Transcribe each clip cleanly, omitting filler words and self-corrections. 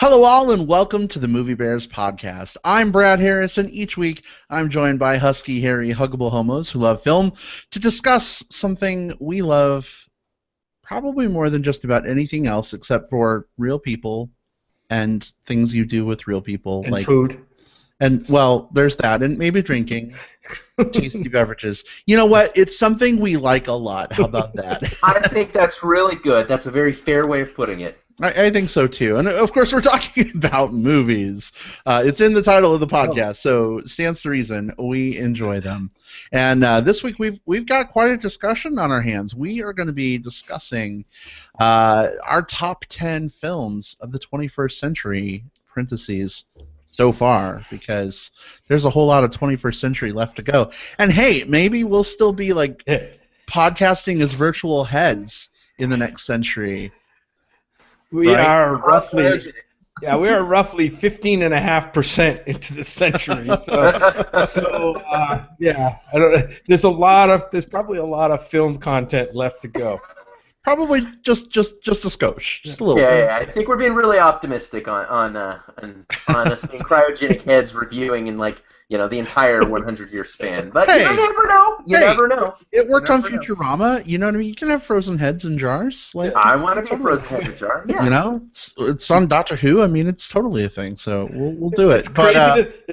Hello, all, and welcome to the Movie Bears podcast. I'm Brad Harris, and each week I'm joined by husky, hairy, huggable homos who love film to discuss something we love probably more than just about anything else except for real people and things you do with real people. And food. And, well, there's that, and maybe drinking tasty beverages. You know what? It's something we like a lot. How about that? I think that's really good. That's a very fair way of putting it. I think so too, and of course we're talking about movies. It's in the title of the podcast, so stands to reason we enjoy them. And this week we've got quite a discussion on our hands. We are going to be discussing our top 10 films of the 21st century. Parentheses so far, because there's a whole lot of 21st century left to go. And hey, maybe we'll still be like podcasting as virtual heads in the next century. We are roughly 15.5% into the century. There's probably a lot of film content left to go. Probably just a skosh, just a little. Yeah, I think we're being really optimistic on us being cryogenic heads reviewing in the entire 100-year span. But hey, you never know. You never know. It worked on Futurama. You know what I mean? You can have frozen heads in jars. I want to be a frozen head in a jar. Yeah. You know, it's on Doctor Who. I mean, it's totally a thing. So we'll do it. It's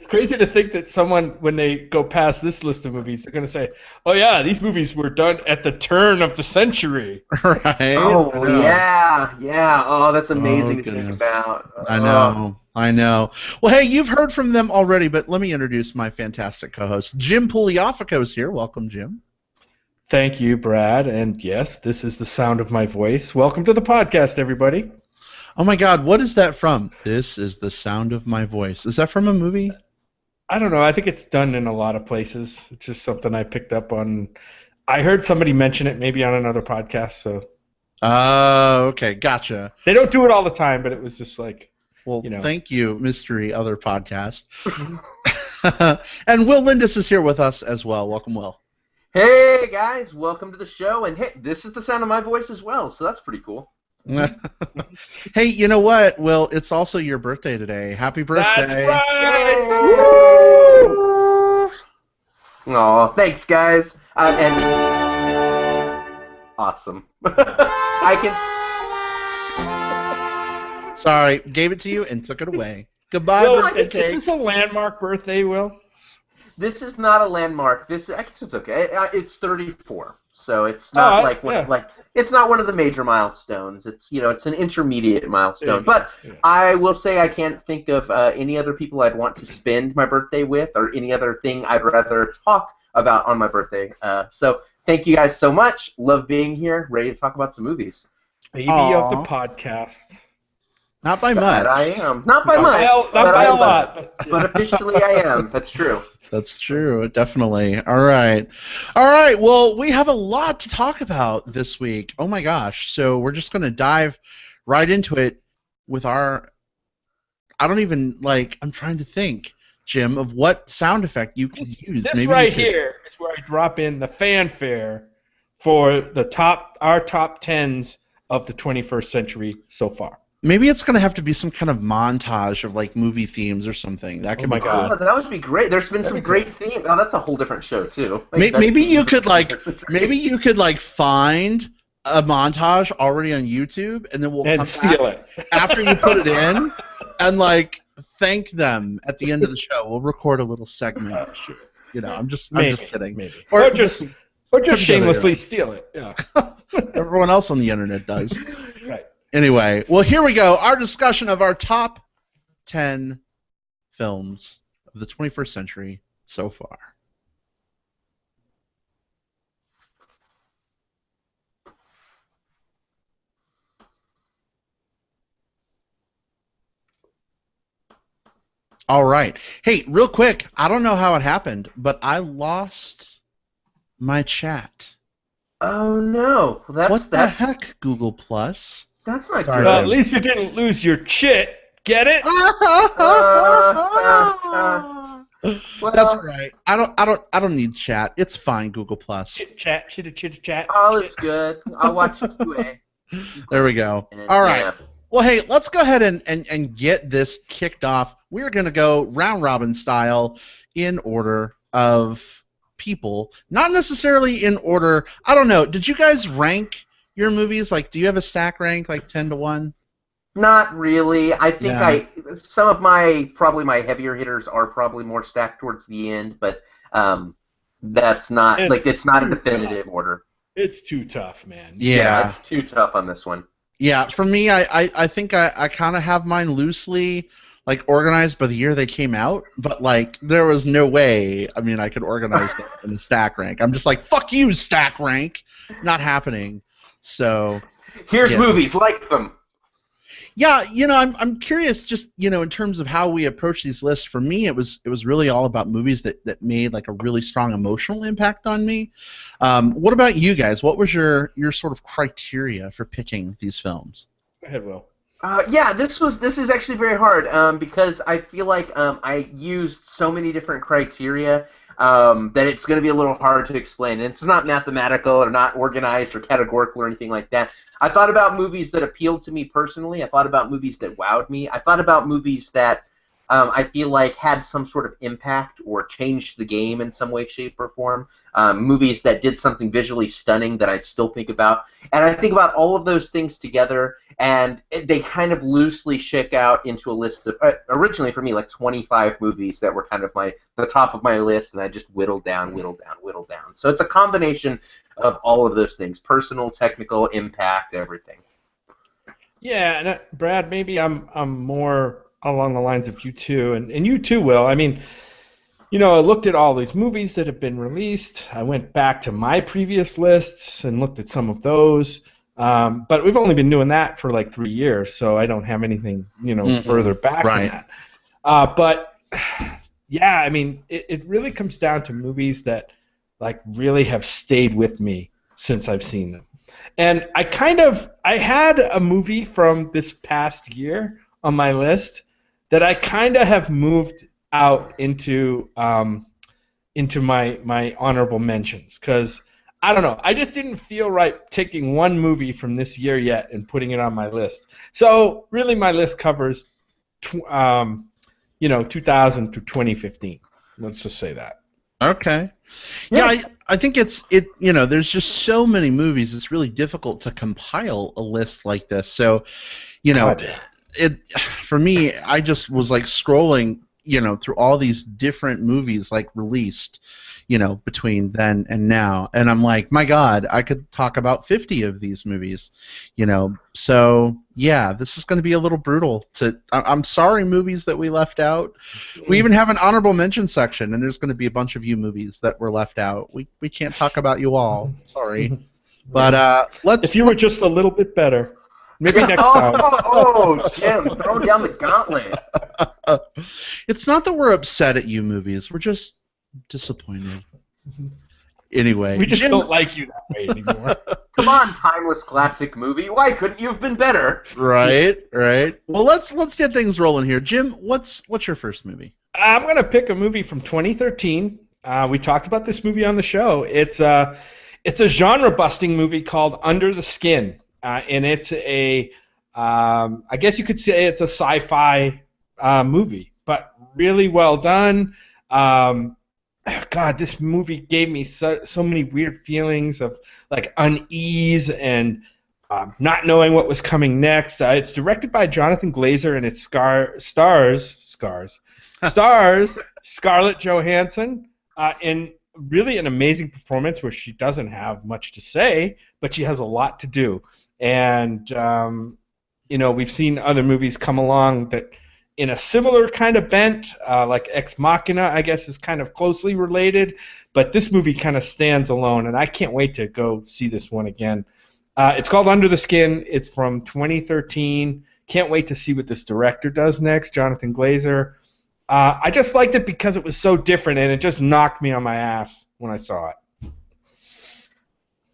crazy to think that someone, when they go past this list of movies, they're going to say, "Oh yeah, these movies were done at the turn of the century." Right. Oh yeah. Oh, that's amazing to think about. I know. Well, hey, you've heard from them already, but let me introduce my fantastic co-host. Jim Pugliafico is here. Welcome, Jim. Thank you, Brad. And yes, this is the sound of my voice. Welcome to the podcast, everybody. Oh my God, what is that from? This is the sound of my voice. Is that from a movie? I don't know. I think it's done in a lot of places. It's just something I picked up on. I heard somebody mention it maybe on another podcast. So. Okay, gotcha. They don't do it all the time, but it was just like. Well, thank you, Mystery Other Podcast. And Will Lindis is here with us as well. Welcome, Will. Hey, guys. Welcome to the show. And, hey, this is the sound of my voice as well, so that's pretty cool. Hey, you know what, Will? It's also your birthday today. Happy birthday. That's right! Aw, thanks, guys. And awesome. I can... Sorry, gave it to you and took it away. Goodbye, birthday cake. Is this a landmark birthday, Will? This is not a landmark. I guess it's okay. It's 34, so it's not it's not one of the major milestones. It's it's an intermediate milestone. But I will say I can't think of any other people I'd want to spend my birthday with, or any other thing I'd rather talk about on my birthday. So thank you guys so much. Love being here. Ready to talk about some movies. Baby of the podcast. Not by much. I am. Not by much. Not by a lot. But officially I am. That's true. That's true, definitely. All right. Well, we have a lot to talk about this week. Oh my gosh. So we're just going to dive right into it with our... I'm trying to think, Jim, of what sound effect you can use. This right here is where I drop in the fanfare for our top 10s of the 21st century so far. Maybe it's going to have to be some kind of montage of movie themes or something. That could be cool. Oh, that would be great. There's been some great themes. Oh, that's a whole different show too. Maybe you could find a montage already on YouTube, and then we'll come steal back it after you put it in, and thank them at the end of the show. We'll record a little segment. I'm just kidding. Maybe. Or just shamelessly steal it. Yeah. Everyone else on the internet does. Right. Anyway, well, here we go. Our discussion of our top 10 films of the 21st century so far. All right. Hey, real quick, I don't know how it happened, but I lost my chat. Oh, no. What the heck, Google Plus? That's not Sorry, good. At least you didn't lose your chit. Get it? Well, that's all right. I don't need chat. It's fine, Google Plus. Chit chat. Oh, it's good. I'll watch QA. There we go. All right. Well, hey, let's go ahead and get this kicked off. We're going to go round robin style in order of people, not necessarily in order. I don't know. Did you guys rank your movies? Like, do you have a stack rank, like 10 to 1? Not really. I think Yeah. some of my heavier hitters are probably more stacked towards the end, but that's not it's not a definitive order. It's too tough, man. Yeah. It's too tough on this one. Yeah, for me, I think I kind of have mine loosely like organized by the year they came out, but like there was no way. I mean, I could organize them in a stack rank. I'm just like, fuck you, stack rank, not happening. So here's movies like them. Yeah, I'm curious, just in terms of how we approach these lists. For me, it was really all about movies that made like a really strong emotional impact on me. What about you guys? What was your sort of criteria for picking these films? Go ahead, Will. Yeah, this is actually very hard because I feel like I used so many different criteria that it's going to be a little hard to explain. And it's not mathematical or not organized or categorical or anything like that. I thought about movies that appealed to me personally. I thought about movies that wowed me. I thought about movies that I feel like had some sort of impact or changed the game in some way, shape, or form. Movies that did something visually stunning that I still think about. And I think about all of those things together, and they kind of loosely shake out into a list of, originally for me, like 25 movies that were kind of the top of my list, and I just whittled down. So it's a combination of all of those things: personal, technical, impact, everything. Yeah, and Brad, maybe I'm more along the lines of you too, and you too, Will. I mean, I looked at all these movies that have been released. I went back to my previous lists and looked at some of those. But we've only been doing that for like 3 years, so I don't have anything, further back than that. But yeah, I mean, it really comes down to movies that like really have stayed with me since I've seen them. And I had a movie from this past year on my list that I kind of have moved out into my honorable mentions, because I don't know, I just didn't feel right taking one movie from this year yet and putting it on my list. So really, my list covers 2000 through 2015. Let's just say that. Okay. Yeah, I think there's just so many movies. It's really difficult to compile a list like this. So, for me, I just was like scrolling, through all these different movies like released, between then and now, and I'm like, my God, I could talk about 50 of these movies, So yeah, this is going to be a little brutal. I'm sorry, movies that we left out. We even have an honorable mention section, and there's going to be a bunch of you movies that were left out. We can't talk about you all. Sorry, but let's. If you were just a little bit better. Maybe next time. Jim, throwing down the gauntlet. It's not that we're upset at you movies. We're just disappointed. Anyway. We just don't like you that way anymore. Come on, timeless classic movie. Why couldn't you have been better? Right. Well, let's get things rolling here. Jim, what's your first movie? I'm going to pick a movie from 2013. We talked about this movie on the show. It's a genre-busting movie called Under the Skin. And it's I guess you could say it's a sci-fi movie, but really well done. God, this movie gave me so many weird feelings of like unease and not knowing what was coming next. It's directed by Jonathan Glazer, and it stars Scarlett Johansson in really an amazing performance where she doesn't have much to say, but she has a lot to do. And we've seen other movies come along that in a similar kind of bent, like Ex Machina, I guess, is kind of closely related, but this movie kind of stands alone, and I can't wait to go see this one again. It's called Under the Skin. It's from 2013. Can't wait to see what this director does next, Jonathan Glazer. I just liked it because it was so different, and it just knocked me on my ass when I saw it.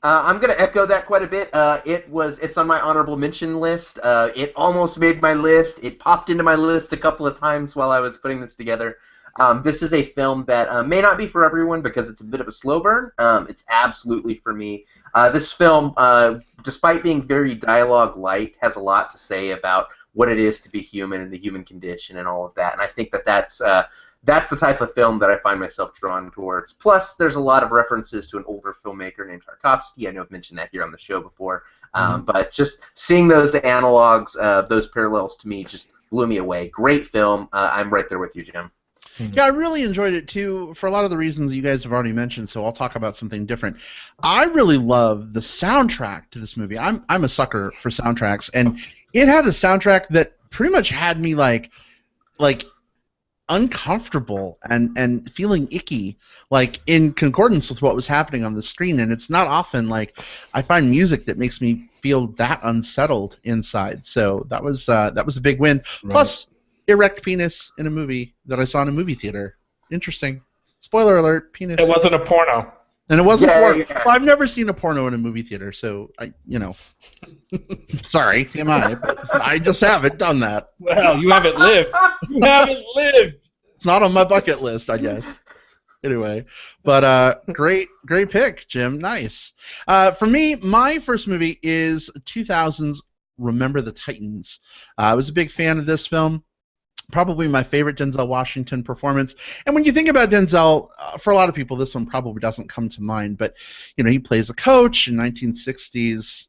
I'm going to echo that quite a bit. It's on my honorable mention list. It almost made my list. It popped into my list a couple of times while I was putting this together. This is a film that may not be for everyone because it's a bit of a slow burn. It's absolutely for me. This film, despite being very dialogue light, has a lot to say about what it is to be human and the human condition and all of that. And I think that that's the type of film that I find myself drawn towards. Plus, there's a lot of references to an older filmmaker named Tarkovsky. I know I've mentioned that here on the show before. But just seeing those analogs, those parallels to me just blew me away. Great film. I'm right there with you, Jim. Yeah, I really enjoyed it too for a lot of the reasons you guys have already mentioned, so I'll talk about something different. I really love the soundtrack to this movie. I'm a sucker for soundtracks, and it had a soundtrack that pretty much had me like uncomfortable and feeling icky, like in concordance with what was happening on the screen. And it's not often like I find music that makes me feel that unsettled inside. So that was a big win. Right. Plus, erect penis in a movie that I saw in a movie theater. Interesting. Spoiler alert: penis. It wasn't a porno. And it wasn't porno. Yeah. Well, I've never seen a porno in a movie theater, so sorry, TMI, but I just haven't done that. Well, you haven't lived. You haven't lived. It's not on my bucket list, I guess. Anyway, but great pick, Jim. Nice. For me, my first movie is 2000's Remember the Titans. I was a big fan of this film. Probably my favorite Denzel Washington performance. And when you think about Denzel, for a lot of people, this one probably doesn't come to mind. But, he plays a coach in 1960s,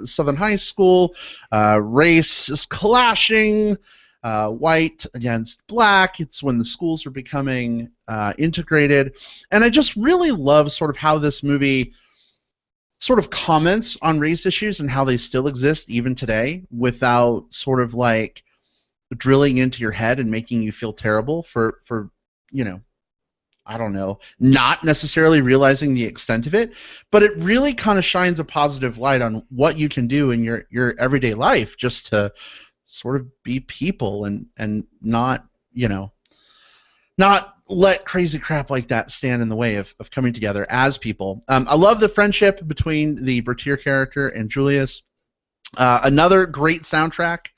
Southern high school. Race is clashing, white against black. It's when the schools were becoming integrated. And I just really love sort of how this movie sort of comments on race issues and how they still exist even today without sort of like drilling into your head and making you feel terrible for I don't know, not necessarily realizing the extent of it, but it really kind of shines a positive light on what you can do in your everyday life just to sort of be people and not let crazy crap like that stand in the way of coming together as people. I love the friendship between the Bertier character and Julius. Another great soundtrack.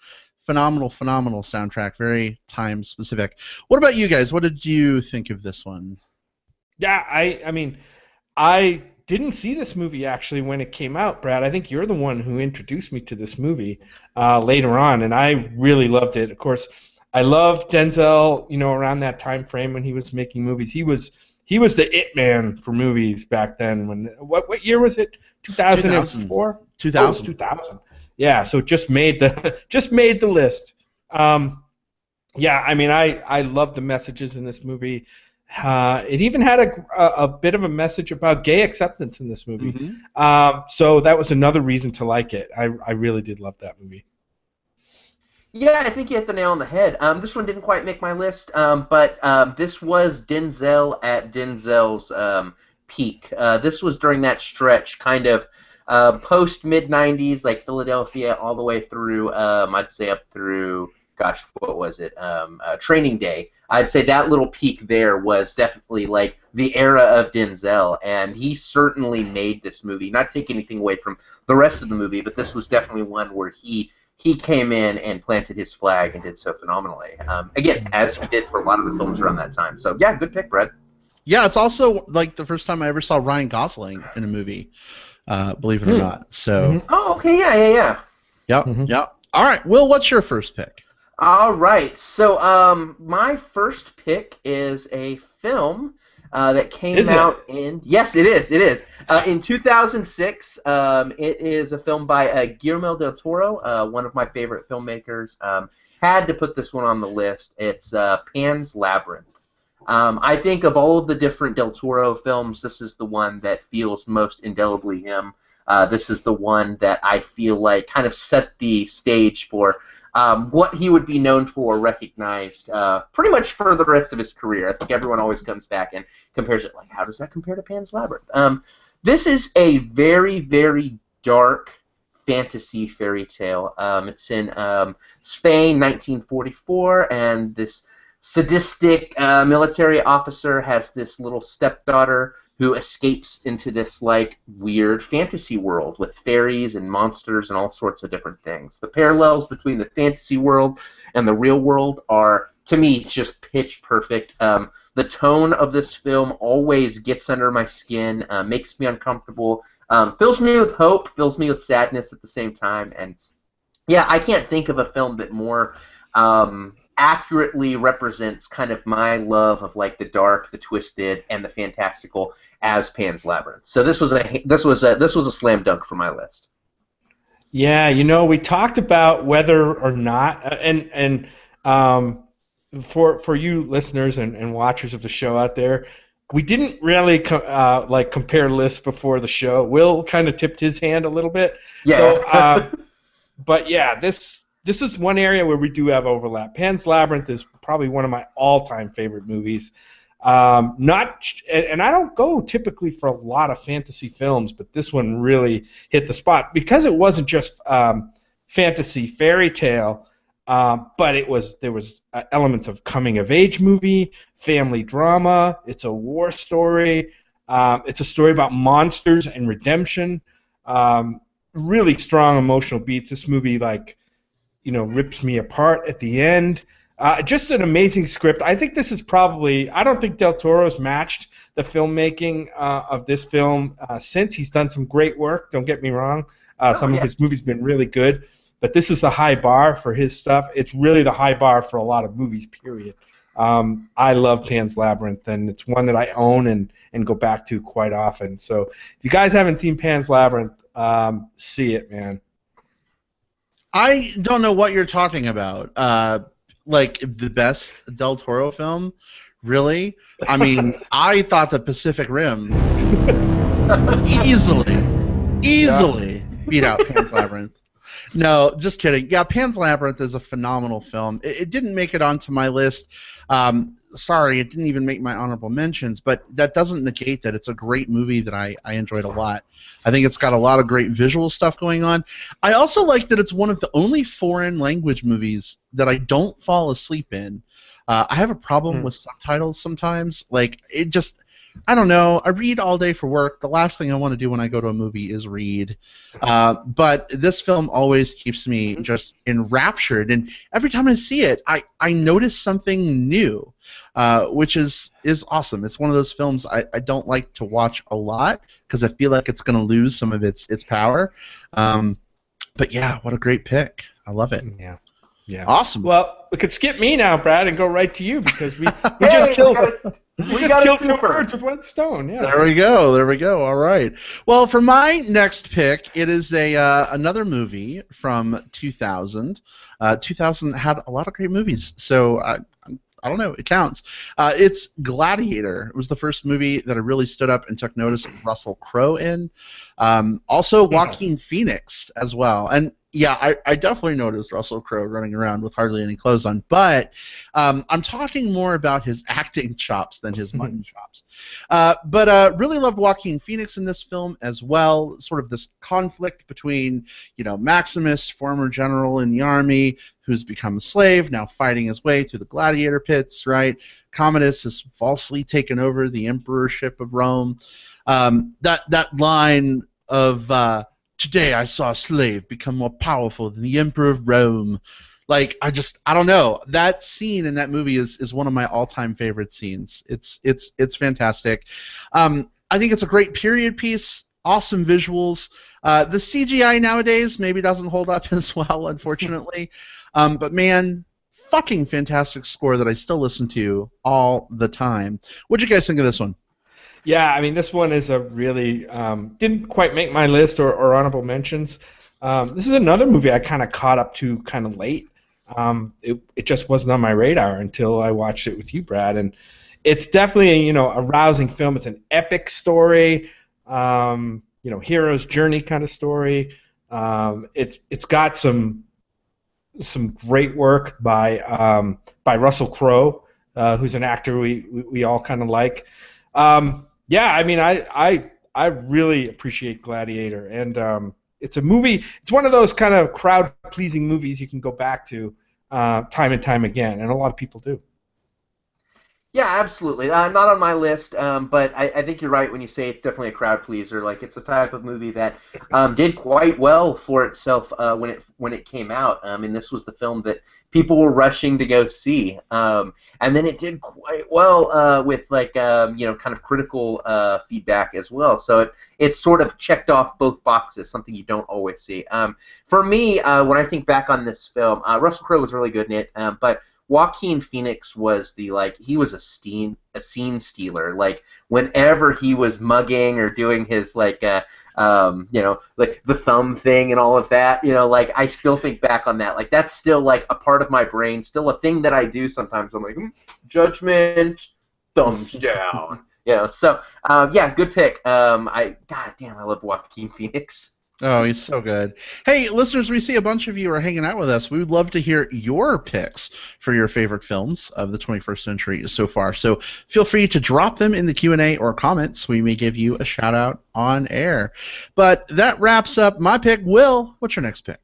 Phenomenal soundtrack, very time specific. What about you guys? What did you think of this one? Yeah, I mean, I didn't see this movie actually when it came out, Brad. I think you're the one who introduced me to this movie later on, and I really loved it. Of course, I loved Denzel, around that time frame when he was making movies. He was the it man for movies back then. When what year was it? 2004? 2000. 2000. Yeah, so it just made the list. Yeah, I mean, I love the messages in this movie. It even had a bit of a message about gay acceptance in this movie. Mm-hmm. So that was another reason to like it. I really did love that movie. Yeah, I think you hit the nail on the head. This one didn't quite make my list, but this was Denzel at Denzel's peak. This was during that stretch, kind of post mid-90s, like Philadelphia, all the way through, I'd say up through, gosh, what was it? Training Day. I'd say that little peak there was definitely like the era of Denzel, and he certainly made this movie. Not taking anything away from the rest of the movie, but this was definitely one where he came in and planted his flag and did so phenomenally. Again, as he did for a lot of the films around that time. So yeah, good pick, Brett. Yeah, it's also like the first time I ever saw Ryan Gosling in a movie. Believe it or not. So. Mm-hmm. Oh, okay, yeah. Yep, mm-hmm. Yep. All right, Will, what's your first pick? All right, so my first pick is a film that came out in. Yes, it is. In 2006. It is a film by Guillermo del Toro, one of my favorite filmmakers. Had to put this one on the list. It's Pan's Labyrinth. I think of all of the different Del Toro films, this is the one that feels most indelibly him. This is the one that I feel like kind of set the stage for what he would be known for, recognized pretty much for the rest of his career. I think everyone always comes back and compares it, like, how does that compare to Pan's Labyrinth? This is a very, very dark fantasy fairy tale. It's in Spain, 1944, and this sadistic military officer has this little stepdaughter who escapes into this like weird fantasy world with fairies and monsters and all sorts of different things. The parallels between the fantasy world and the real world are to me, just pitch perfect. The tone of this film always gets under my skin, makes me uncomfortable, fills me with hope, fills me with sadness at the same time, and yeah, I can't think of a film that more accurately represents kind of my love of like the dark, the twisted, and the fantastical as Pan's Labyrinth. So this was a slam dunk for my list. Yeah, we talked about whether or not, and for you listeners and watchers of the show out there, we didn't really compare lists before the show. Will kind of tipped his hand a little bit. Yeah. So, but yeah, this is one area where we do have overlap. Pan's Labyrinth is probably one of my all-time favorite movies. And I don't go typically for a lot of fantasy films, but this one really hit the spot because it wasn't just fantasy fairy tale, but there was elements of coming of age movie, family drama. It's a war story. It's a story about monsters and redemption. Really strong emotional beats. This movie rips me apart at the end. Just an amazing script. I think this is probably, I don't think Del Toro's matched the filmmaking of this film since. He's done some great work, don't get me wrong. Some of his movies have been really good, but this is the high bar for his stuff. It's really the high bar for a lot of movies, period. I love Pan's Labyrinth, and it's one that I own and go back to quite often. So if you guys haven't seen Pan's Labyrinth, see it, man. I don't know what you're talking about. Like the best Del Toro film? Really? I mean, I thought the Pacific Rim easily beat out Pan's Labyrinth. No, just kidding. Yeah, Pan's Labyrinth is a phenomenal film. It didn't make it onto my list. Sorry, it didn't even make my honorable mentions, but that doesn't negate that it's a great movie that I enjoyed a lot. I think it's got a lot of great visual stuff going on. I also like that it's one of the only foreign language movies that I don't fall asleep in. I have a problem with subtitles sometimes. Like, it just... I don't know. I read all day for work. The last thing I want to do when I go to a movie is read. But this film always keeps me just enraptured. And every time I see it, I notice something new, which is awesome. It's one of those films I don't like to watch a lot because I feel like it's going to lose some of its power. But yeah, what a great pick. I love it. Yeah. Awesome. Well, we could skip me now, Brad, and go right to you because we just killed two birds with one stone. Yeah. There we go. All right. Well, for my next pick, it is another movie from 2000. 2000 had a lot of great movies, so I don't know. It counts. It's Gladiator. It was the first movie that I really stood up and took notice of Russell Crowe in. Also, Joaquin Phoenix as well. And yeah, I definitely noticed Russell Crowe running around with hardly any clothes on. But I'm talking more about his acting chops than his mutton chops. But really loved Joaquin Phoenix in this film as well. Sort of this conflict between, Maximus, former general in the army, who's become a slave, now fighting his way through the gladiator pits, right? Commodus has falsely taken over the emperorship of Rome. That line of... Today I saw a slave become more powerful than the Emperor of Rome. Like, I don't know. That scene in that movie is one of my all-time favorite scenes. It's fantastic. I think it's a great period piece, awesome visuals. The CGI nowadays maybe doesn't hold up as well, unfortunately. But man, fucking fantastic score that I still listen to all the time. What'd you guys think of this one? Yeah, I mean, this one is a really didn't quite make my list or honorable mentions. This is another movie I kind of caught up to kind of late. It just wasn't on my radar until I watched it with you, Brad. And it's definitely a rousing film. It's an epic story, hero's journey kind of story. It's got some great work by Russell Crowe, who's an actor we all kind of like. Yeah, I mean, I really appreciate Gladiator, and it's a movie. It's one of those kind of crowd-pleasing movies you can go back to time and time again, and a lot of people do. Yeah, absolutely. Not on my list, but I think you're right when you say it's definitely a crowd pleaser. Like it's a type of movie that did quite well for itself when it came out. And this was the film that people were rushing to go see. And then it did quite well with like kind of critical feedback as well. So it sort of checked off both boxes, something you don't always see. For me, when I think back on this film, Russell Crowe was really good in it, but Joaquin Phoenix was he was a scene stealer. Like whenever he was mugging or doing his like the thumb thing and all of that, like I still think back on that. Like that's still like a part of my brain, still a thing that I do sometimes. I'm like, judgment, thumbs down. So yeah, good pick. God damn, I love Joaquin Phoenix. Oh, he's so good. Hey, listeners, we see a bunch of you are hanging out with us. We would love to hear your picks for your favorite films of the 21st century so far. So feel free to drop them in the Q&A or comments. We may give you a shout-out on air. But that wraps up my pick. Will, what's your next pick?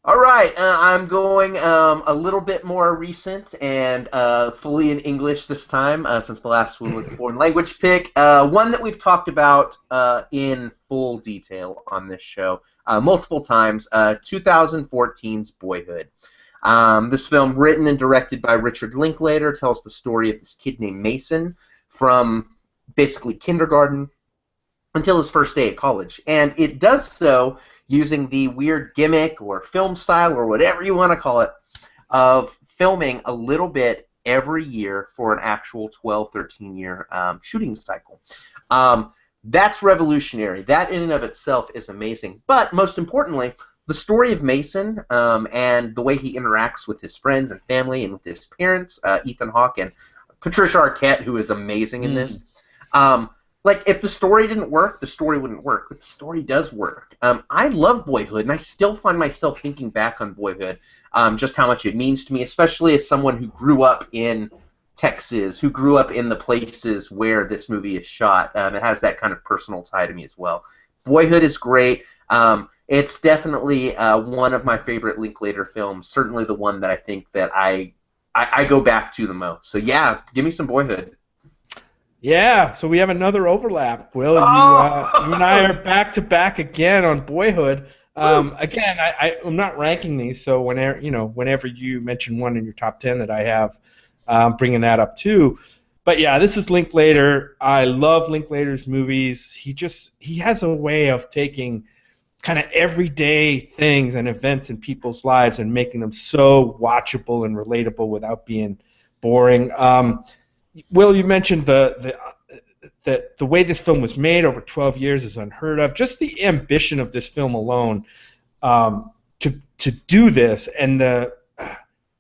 All right, I'm going a little bit more recent and fully in English this time, since the last one was a foreign language pick. One that we've talked about in full detail on this show multiple times, 2014's Boyhood. This film, written and directed by Richard Linklater, tells the story of this kid named Mason from basically kindergarten until his first day at college. And it does so using the weird gimmick or film style or whatever you want to call it of filming a little bit every year for an actual 12, 13-year shooting cycle. That's revolutionary. That in and of itself is amazing. But most importantly, the story of Mason and the way he interacts with his friends and family and with his parents, Ethan Hawke and Patricia Arquette, who is amazing in this. Like, if the story didn't work, the story wouldn't work. But the story does work. I love Boyhood, and I still find myself thinking back on Boyhood, just how much it means to me, especially as someone who grew up in Texas, who grew up in the places where this movie is shot. It has that kind of personal tie to me as well. Boyhood is great. It's definitely one of my favorite Linklater films, certainly the one that I think that I go back to the most. So, yeah, give me some Boyhood. Yeah, so we have another overlap. Will, you and I are back to back again on Boyhood. Again, I'm not ranking these, so whenever you mention one in your top 10 that I have, bringing that up too. But yeah, this is Linklater. I love Linklater's movies. He has a way of taking kind of everyday things and events in people's lives and making them so watchable and relatable without being boring. Will, you mentioned the way this film was made over 12 years is unheard of. Just the ambition of this film alone to do this, and the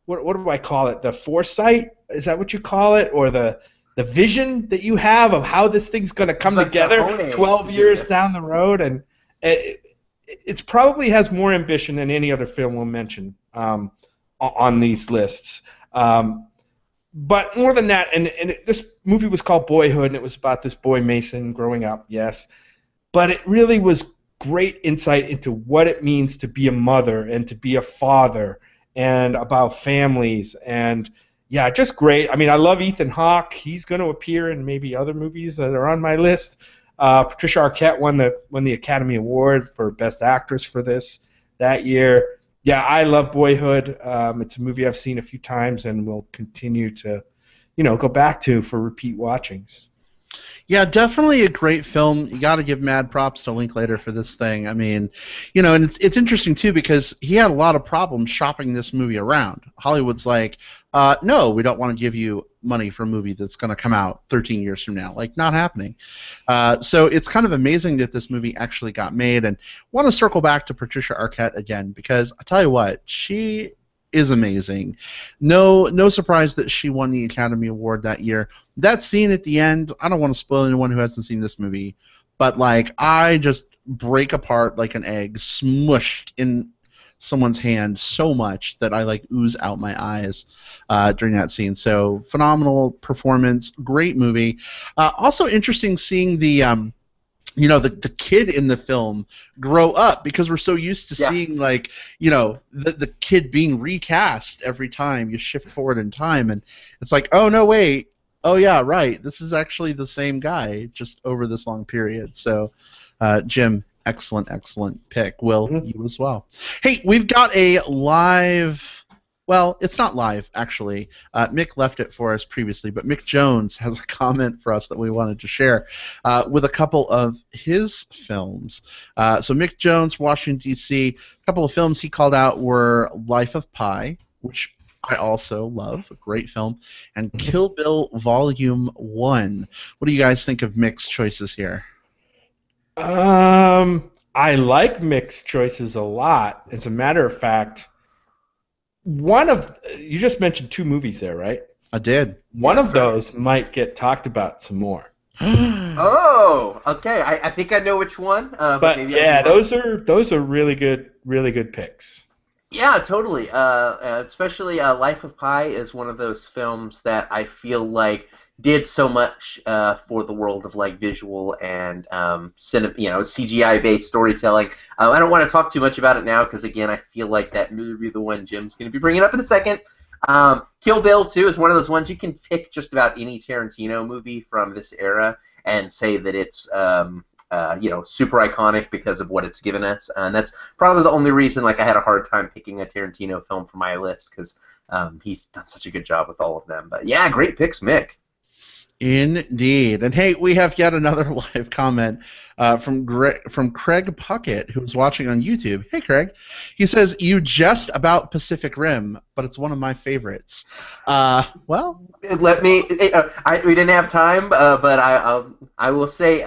what do I call it? The foresight, is that what you call it, or the vision that you have of how this thing's going to come together 12 years down the road, and it probably has more ambition than any other film we'll mention on these lists. But more than that, and this movie was called Boyhood, and it was about this boy Mason growing up, yes. But it really was great insight into what it means to be a mother and to be a father and about families. And, yeah, just great. I mean, I love Ethan Hawke. He's going to appear in maybe other movies that are on my list. Patricia Arquette won the Academy Award for Best Actress for this that year. Yeah, I love Boyhood. It's a movie I've seen a few times and will continue to, go back to for repeat watchings. Yeah, definitely a great film. You got to give mad props to Linklater for this thing. I mean, and it's interesting too because he had a lot of problems shopping this movie around. Hollywood's like, no, we don't want to give you money for a movie that's going to come out 13 years from now. Like, not happening. So it's kind of amazing that this movie actually got made. And want to circle back to Patricia Arquette again because I tell you what, she is amazing. No surprise that she won the Academy Award that year. That scene at the end, I don't want to spoil anyone who hasn't seen this movie, but like I just break apart like an egg smushed in someone's hand so much that I like ooze out my eyes during that scene. So phenomenal performance, great movie. Also interesting seeing the the kid in the film grow up because we're so used to seeing like the kid being recast every time you shift forward in time, and it's like, oh no, wait, Oh yeah, right. This is actually the same guy, just over this long period. So, Jim, excellent pick. Will, Mhm. you as well. Hey, we've got a live. Well, it's not live, actually. Mick left it for us previously, but Mick Jones has a comment for us that we wanted to share with a couple of his films. So Mick Jones, Washington, D.C., a couple of films he called out were Life of Pi, which I also love, a great film, and Kill Bill Volume 1. What do you guys think of Mick's choices here? I like Mick's choices a lot. As a matter of fact, you just mentioned two movies there, right? I did. One of those might get talked about some more. Oh, okay. I think I know which one. But maybe yeah, those are really good picks. Yeah, totally. Especially Life of Pi is one of those films that I feel like did so much for the world of like visual and CGI-based storytelling. I don't want to talk too much about it now because again, I feel like that movie, the one Jim's going to be bringing up in a second. Kill Bill 2 is one of those ones you can pick just about any Tarantino movie from this era and say that it's super iconic because of what it's given us, and that's probably the only reason like I had a hard time picking a Tarantino film for my list because he's done such a good job with all of them. But yeah, great picks, Mick. Indeed. And hey, we have yet another live comment from Craig Puckett, who's watching on YouTube. Hey, Craig. He says, you jest about Pacific Rim, but it's one of my favorites. Well... Let me... we didn't have time, but I will say,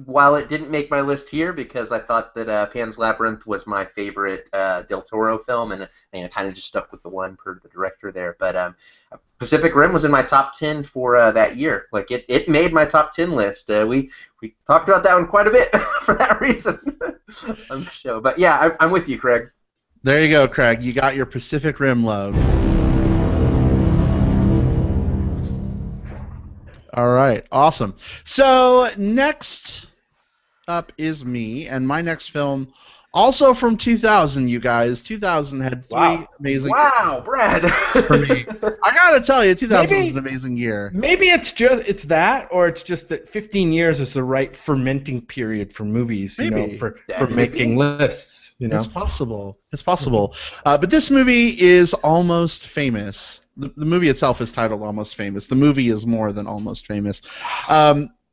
while it didn't make my list here because I thought that Pan's Labyrinth was my favorite Del Toro film, and I kind of just stuck with the one per the director there, but Pacific Rim was in my top 10 for that year. Like it made my top 10 list. We talked about that one quite a bit for that reason on the show. But yeah, I'm with you, Craig. There you go, Craig. You got your Pacific Rim love. All right, awesome. So next up is me, and my next film, also from 2000, you guys. 2000 had three amazing. Wow, Brad. For me, I gotta tell you, 2000 was an amazing year. Maybe it's that, or it's just that 15 years is the right fermenting period for movies. Maybe. For making lists. It's possible. It's possible. But this movie is Almost Famous. The movie itself is titled Almost Famous. The movie is more than almost famous.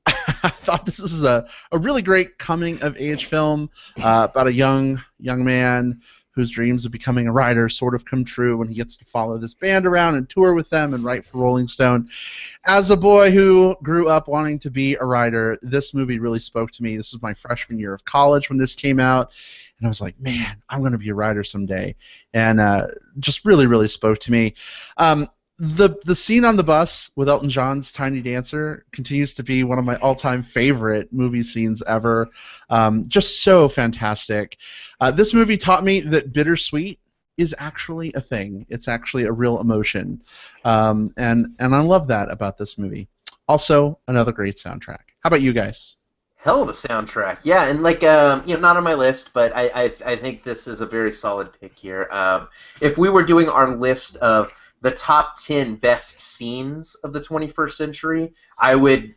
I thought this is a really great coming-of-age film about a young man whose dreams of becoming a writer sort of come true when he gets to follow this band around and tour with them and write for Rolling Stone. As a boy who grew up wanting to be a writer, this movie really spoke to me. This was my freshman year of college when this came out, and I was like, man, I'm going to be a writer someday. And just really, really spoke to me. The scene on the bus with Elton John's Tiny Dancer continues to be one of my all-time favorite movie scenes ever. Just so fantastic. This movie taught me that bittersweet is actually a thing. It's actually a real emotion. And I love that about this movie. Also, another great soundtrack. How about you guys? Hell of a soundtrack, yeah, and like not on my list, but I think this is a very solid pick here. If we were doing our list of the top 10 best scenes of the 21st century, I would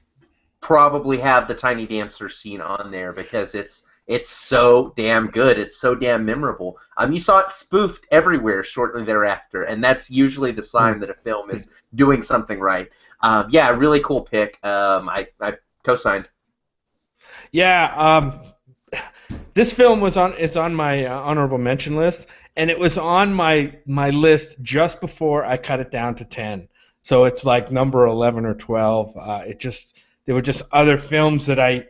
probably have the Tiny Dancer scene on there because it's so damn good. It's so damn memorable. You saw it spoofed everywhere shortly thereafter, and that's usually the sign that a film is doing something right. Yeah, really cool pick. I co-signed. Yeah, this film is on my honorable mention list, and it was on my list just before I cut it down to 10. So it's like number 11 or 12. There were just other films that I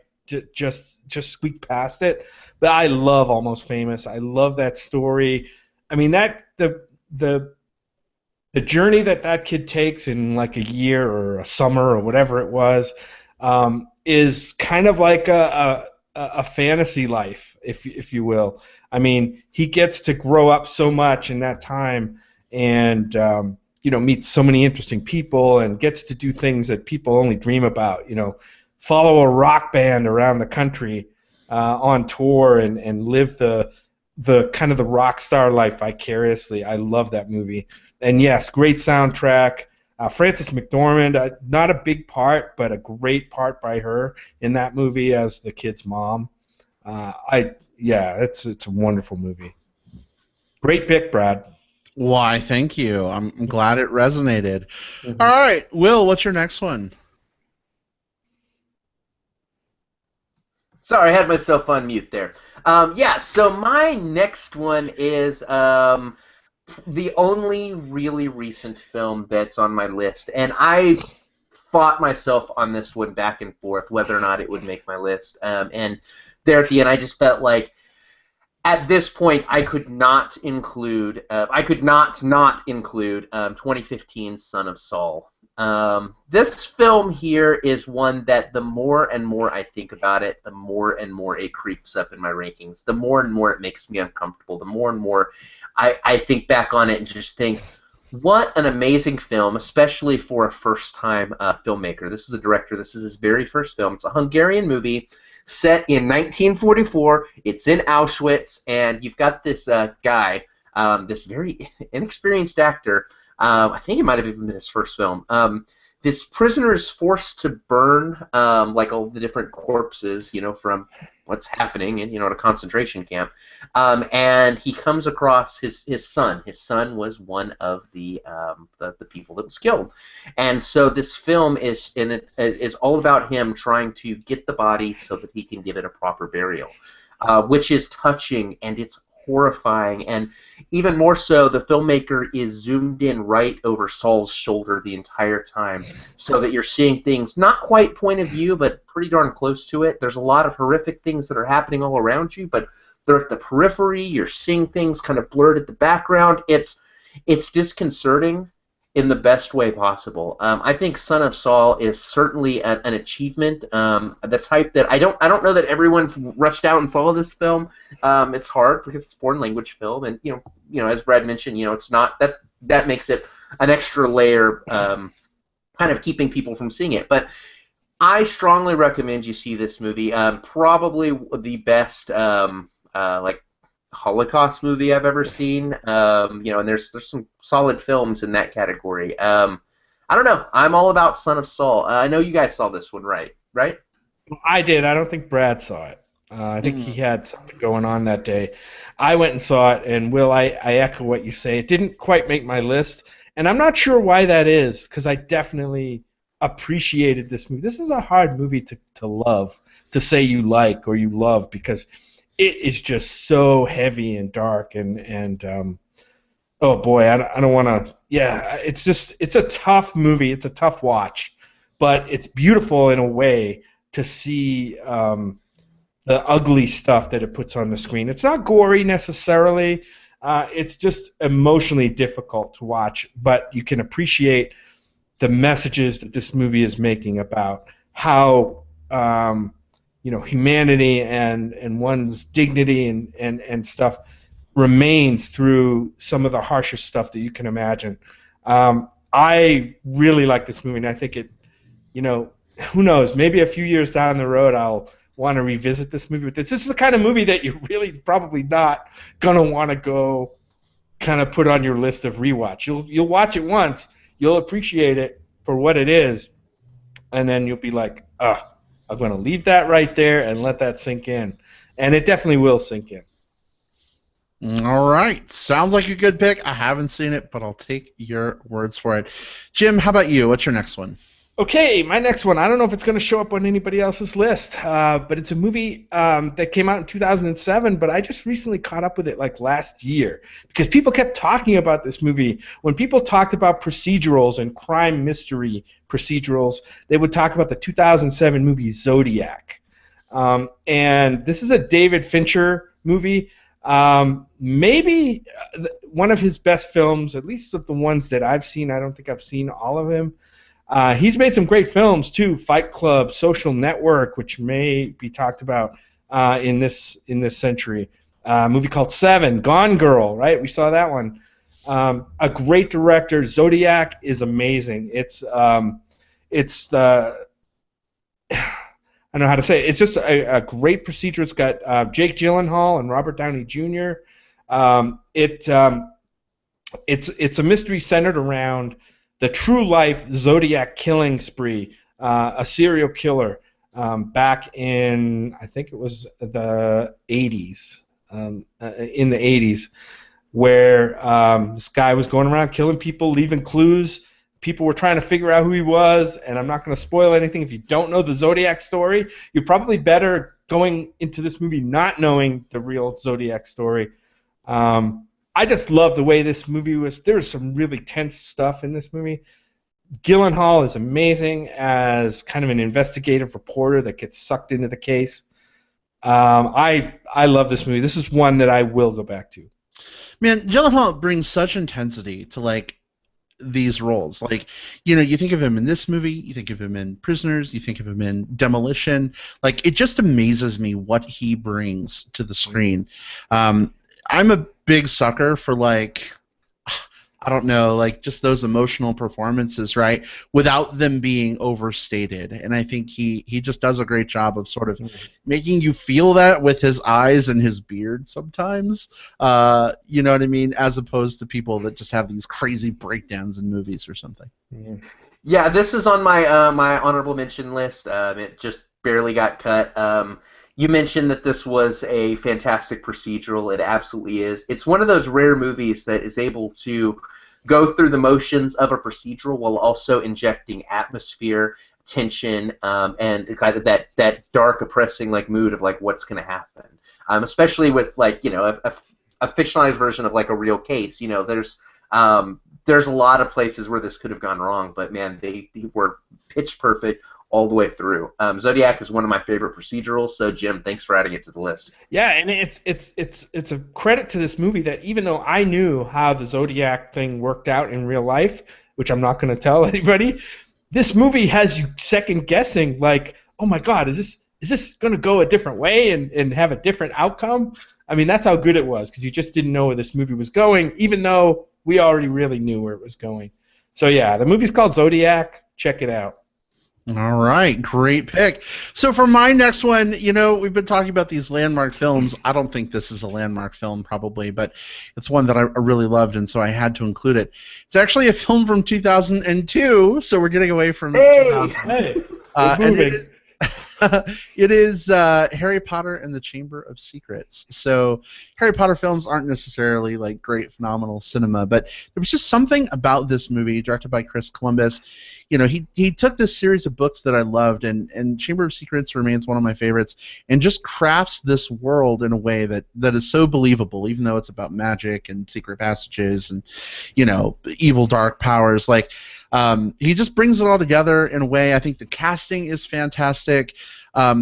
just squeaked past it. But I love Almost Famous. I love that story. I mean, that the journey that kid takes in like a year or a summer or whatever it was is kind of like a fantasy life, if you will. I mean, he gets to grow up so much in that time, and meet so many interesting people, and gets to do things that people only dream about. Follow a rock band around the country on tour, and live the kind of the rock star life vicariously. I love that movie, and yes, great soundtrack. Frances McDormand, not a big part, but a great part by her in that movie as the kid's mom. It's a wonderful movie. Great pick, Brad. Why, thank you. I'm glad it resonated. Mm-hmm. All right, Will, what's your next one? Sorry, I had myself on mute there. So my next one is the only really recent film that's on my list, and I fought myself on this one back and forth whether or not it would make my list. And there at the end, I just felt like at this point I could not include 2015's Son of Saul. This film here is one that the more and more I think about it, the more and more it creeps up in my rankings. The more and more it makes me uncomfortable. The more and more I think back on it and just think, what an amazing film, especially for a first-time filmmaker. This is a director. This is his very first film. It's a Hungarian movie set in 1944. It's in Auschwitz, and you've got this guy, this very inexperienced actor. I think it might have even been his first film. This prisoner is forced to burn like all the different corpses, from what's happening in, at a concentration camp. And he comes across his son. His son was one of the people that was killed. And so this film is all about him trying to get the body so that he can give it a proper burial, which is touching, and it's horrifying, and even more so, the filmmaker is zoomed in right over Saul's shoulder the entire time, so that you're seeing things not quite point of view, but pretty darn close to it. There's a lot of horrific things that are happening all around you, but they're at the periphery. You're seeing things kind of blurred at the background. It's disconcerting in the best way possible. I think Son of Saul is certainly an achievement. The type that I don't know that everyone's rushed out and saw this film. It's hard because it's a foreign language film, and as Brad mentioned, it's not that makes it an extra layer, kind of keeping people from seeing it. But I strongly recommend you see this movie. Probably the best Holocaust movie I've ever seen, and there's some solid films in that category. I don't know. I'm all about Son of Saul. I know you guys saw this one, right? I did. I don't think Brad saw it. I think he had something going on that day. I went and saw it, and Will, I echo what you say. It didn't quite make my list, and I'm not sure why that is, because I definitely appreciated this movie. This is a hard movie to love, to say you like or you love, because it is just so heavy and dark, and oh boy, I don't want to. Yeah, it's a tough movie. It's a tough watch, but it's beautiful in a way to see the ugly stuff that it puts on the screen. It's not gory necessarily. It's just emotionally difficult to watch, but you can appreciate the messages that this movie is making about how humanity and one's dignity and stuff remains through some of the harshest stuff that you can imagine. I really like this movie, and I think it, who knows, maybe a few years down the road I'll want to revisit this movie. This is the kind of movie that you're really probably not going to want to go kind of put on your list of rewatch. You'll watch it once, you'll appreciate it for what it is, and then you'll be like, I'm going to leave that right there and let that sink in. And it definitely will sink in. All right. Sounds like a good pick. I haven't seen it, but I'll take your words for it. Jim, how about you? What's your next one? Okay, my next one. I don't know if it's going to show up on anybody else's list, but it's a movie that came out in 2007, but I just recently caught up with it like last year because people kept talking about this movie. When people talked about procedurals and crime mystery procedurals, they would talk about the 2007 movie Zodiac. And this is a David Fincher movie. Maybe one of his best films, at least of the ones that I've seen. I don't think I've seen all of him. He's made some great films too, Fight Club, Social Network, which may be talked about in this century. A movie called Seven, Gone Girl, right? We saw that one. A great director. Zodiac is amazing. It's the I don't know how to say it. It's just a great procedure. It's got Jake Gyllenhaal and Robert Downey Jr. It's a mystery centered around the true life Zodiac killing spree, a serial killer back in, I think it was the 80s, in the 80s, where this guy was going around killing people, leaving clues. People were trying to figure out who he was, and I'm not going to spoil anything. If you don't know the Zodiac story, you're probably better going into this movie not knowing the real Zodiac story. I just love the way this movie was. There's some really tense stuff in this movie. Gyllenhaal is amazing as kind of an investigative reporter that gets sucked into the case. I love this movie. This is one that I will go back to. Man, Gyllenhaal brings such intensity to like these roles. Like, you know, you think of him in this movie, you think of him in Prisoners, you think of him in Demolition. Like, it just amazes me what he brings to the screen. I'm a big sucker for, like, I don't know, like just those emotional performances, right, without them being overstated. And I think he just does a great job of sort of making you feel that with his eyes and his beard sometimes. You know what I mean? As opposed to people that just have these crazy breakdowns in movies or something. Yeah, this is on my my honorable mention list. It just barely got cut. You mentioned that this was a fantastic procedural. It absolutely is. It's one of those rare movies that is able to go through the motions of a procedural while also injecting atmosphere, tension, and kind of that dark, oppressing like mood of like what's going to happen. Especially with like, you know, a fictionalized version of like a real case. You know, there's a lot of places where this could have gone wrong, but man, they were pitch perfect all the way through. Zodiac is one of my favorite procedurals, so Jim, thanks for adding it to the list. Yeah, and it's a credit to this movie that even though I knew how the Zodiac thing worked out in real life, which I'm not going to tell anybody, this movie has you second guessing, like, oh my God, is this going to go a different way and have a different outcome? I mean, that's how good it was, because you just didn't know where this movie was going, even though we already really knew where it was going. So yeah, the movie's called Zodiac. Check it out. All right, great pick. So for my next one, you know, we've been talking about these landmark films. I don't think this is a landmark film, probably, but it's one that I really loved, and so I had to include it. It's actually a film from 2002, so we're getting away from 2000. Hey, and it is Harry Potter and the Chamber of Secrets. So Harry Potter films aren't necessarily like great, phenomenal cinema, but there was just something about this movie, directed by Chris Columbus. You know, he took this series of books that I loved, and Chamber of Secrets remains one of my favorites, and just crafts this world in a way that is so believable, even though it's about magic and secret passages and, you know, evil dark powers. Like, he just brings it all together in a way. I think the casting is fantastic. I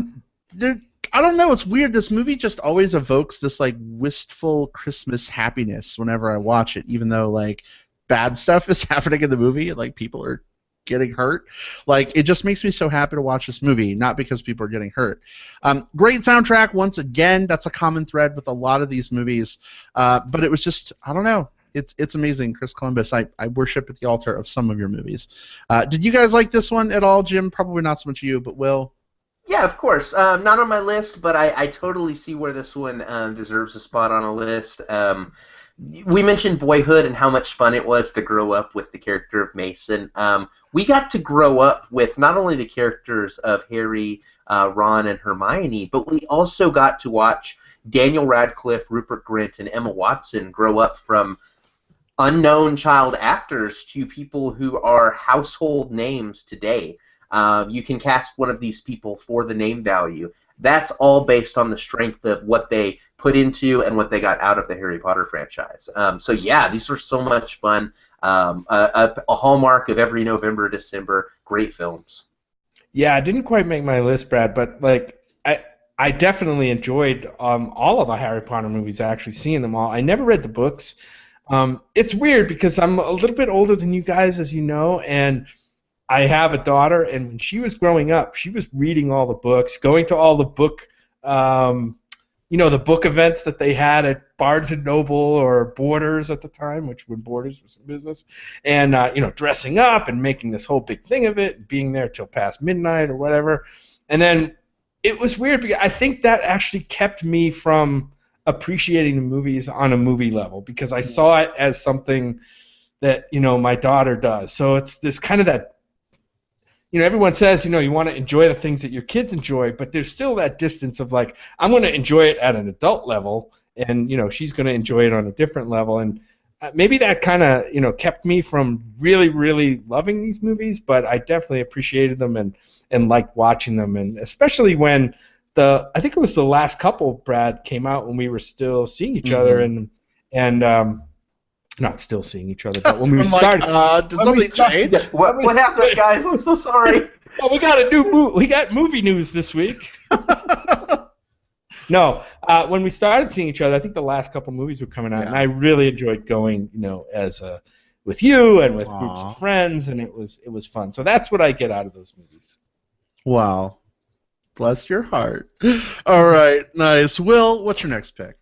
don't know, it's weird. This movie just always evokes this like wistful Christmas happiness whenever I watch it, even though like bad stuff is happening in the movie, like people are getting hurt. Like, it just makes me so happy to watch this movie, not because people are getting hurt. Great soundtrack, once again. That's a common thread with a lot of these movies. But it was just, I don't know. It's amazing. Chris Columbus, I worship at the altar of some of your movies. Did you guys like this one at all, Jim? Probably not so much you, but Will? Yeah, of course. Not on my list, but I totally see where this one deserves a spot on a list. We mentioned Boyhood and how much fun it was to grow up with the character of Mason. We got to grow up with not only the characters of Harry, Ron, and Hermione, but we also got to watch Daniel Radcliffe, Rupert Grint, and Emma Watson grow up from unknown child actors to people who are household names today. You can cast one of these people for the name value. That's all based on the strength of what they put into and what they got out of the Harry Potter franchise. So yeah, these were so much fun. A hallmark of every November, December. Great films. Yeah, I didn't quite make my list, Brad, but like I definitely enjoyed all of the Harry Potter movies. Actually, seeing them all. I never read the books. It's weird because I'm a little bit older than you guys, as you know, and I have a daughter, and when she was growing up, she was reading all the books, going to all the book, the book events that they had at Barnes and Noble or Borders at the time, which when Borders was in business, and dressing up and making this whole big thing of it, and being there till past midnight or whatever. And then it was weird because I think that actually kept me from appreciating the movies on a movie level because I saw it as something that my daughter does. So it's this kind of that. Everyone says, you want to enjoy the things that your kids enjoy, but there's still that distance of like, I'm going to enjoy it at an adult level, and, she's going to enjoy it on a different level. And maybe that kind of, kept me from really, really loving these movies, but I definitely appreciated them and liked watching them. And especially when I think it was the last couple, Brad, came out when we were still seeing each other and not still seeing each other, but when we started. Did something change? What happened, guys? I'm so sorry. Oh, we got movie news this week. No, when we started seeing each other, I think the last couple movies were coming out, and I really enjoyed going, as with you and with groups of friends, and it was fun. So that's what I get out of those movies. Wow, bless your heart. All right, nice. Will, what's your next pick?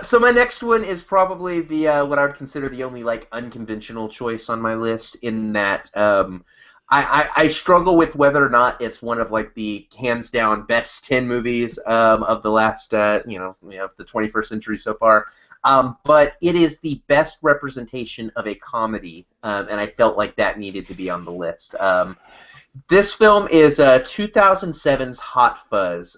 So my next one is probably the what I would consider the only like unconventional choice on my list. In that, I struggle with whether or not it's one of like the hands down best 10 movies of the last of the 21st century so far. But it is the best representation of a comedy, and I felt like that needed to be on the list. This film is 2007's Hot Fuzz.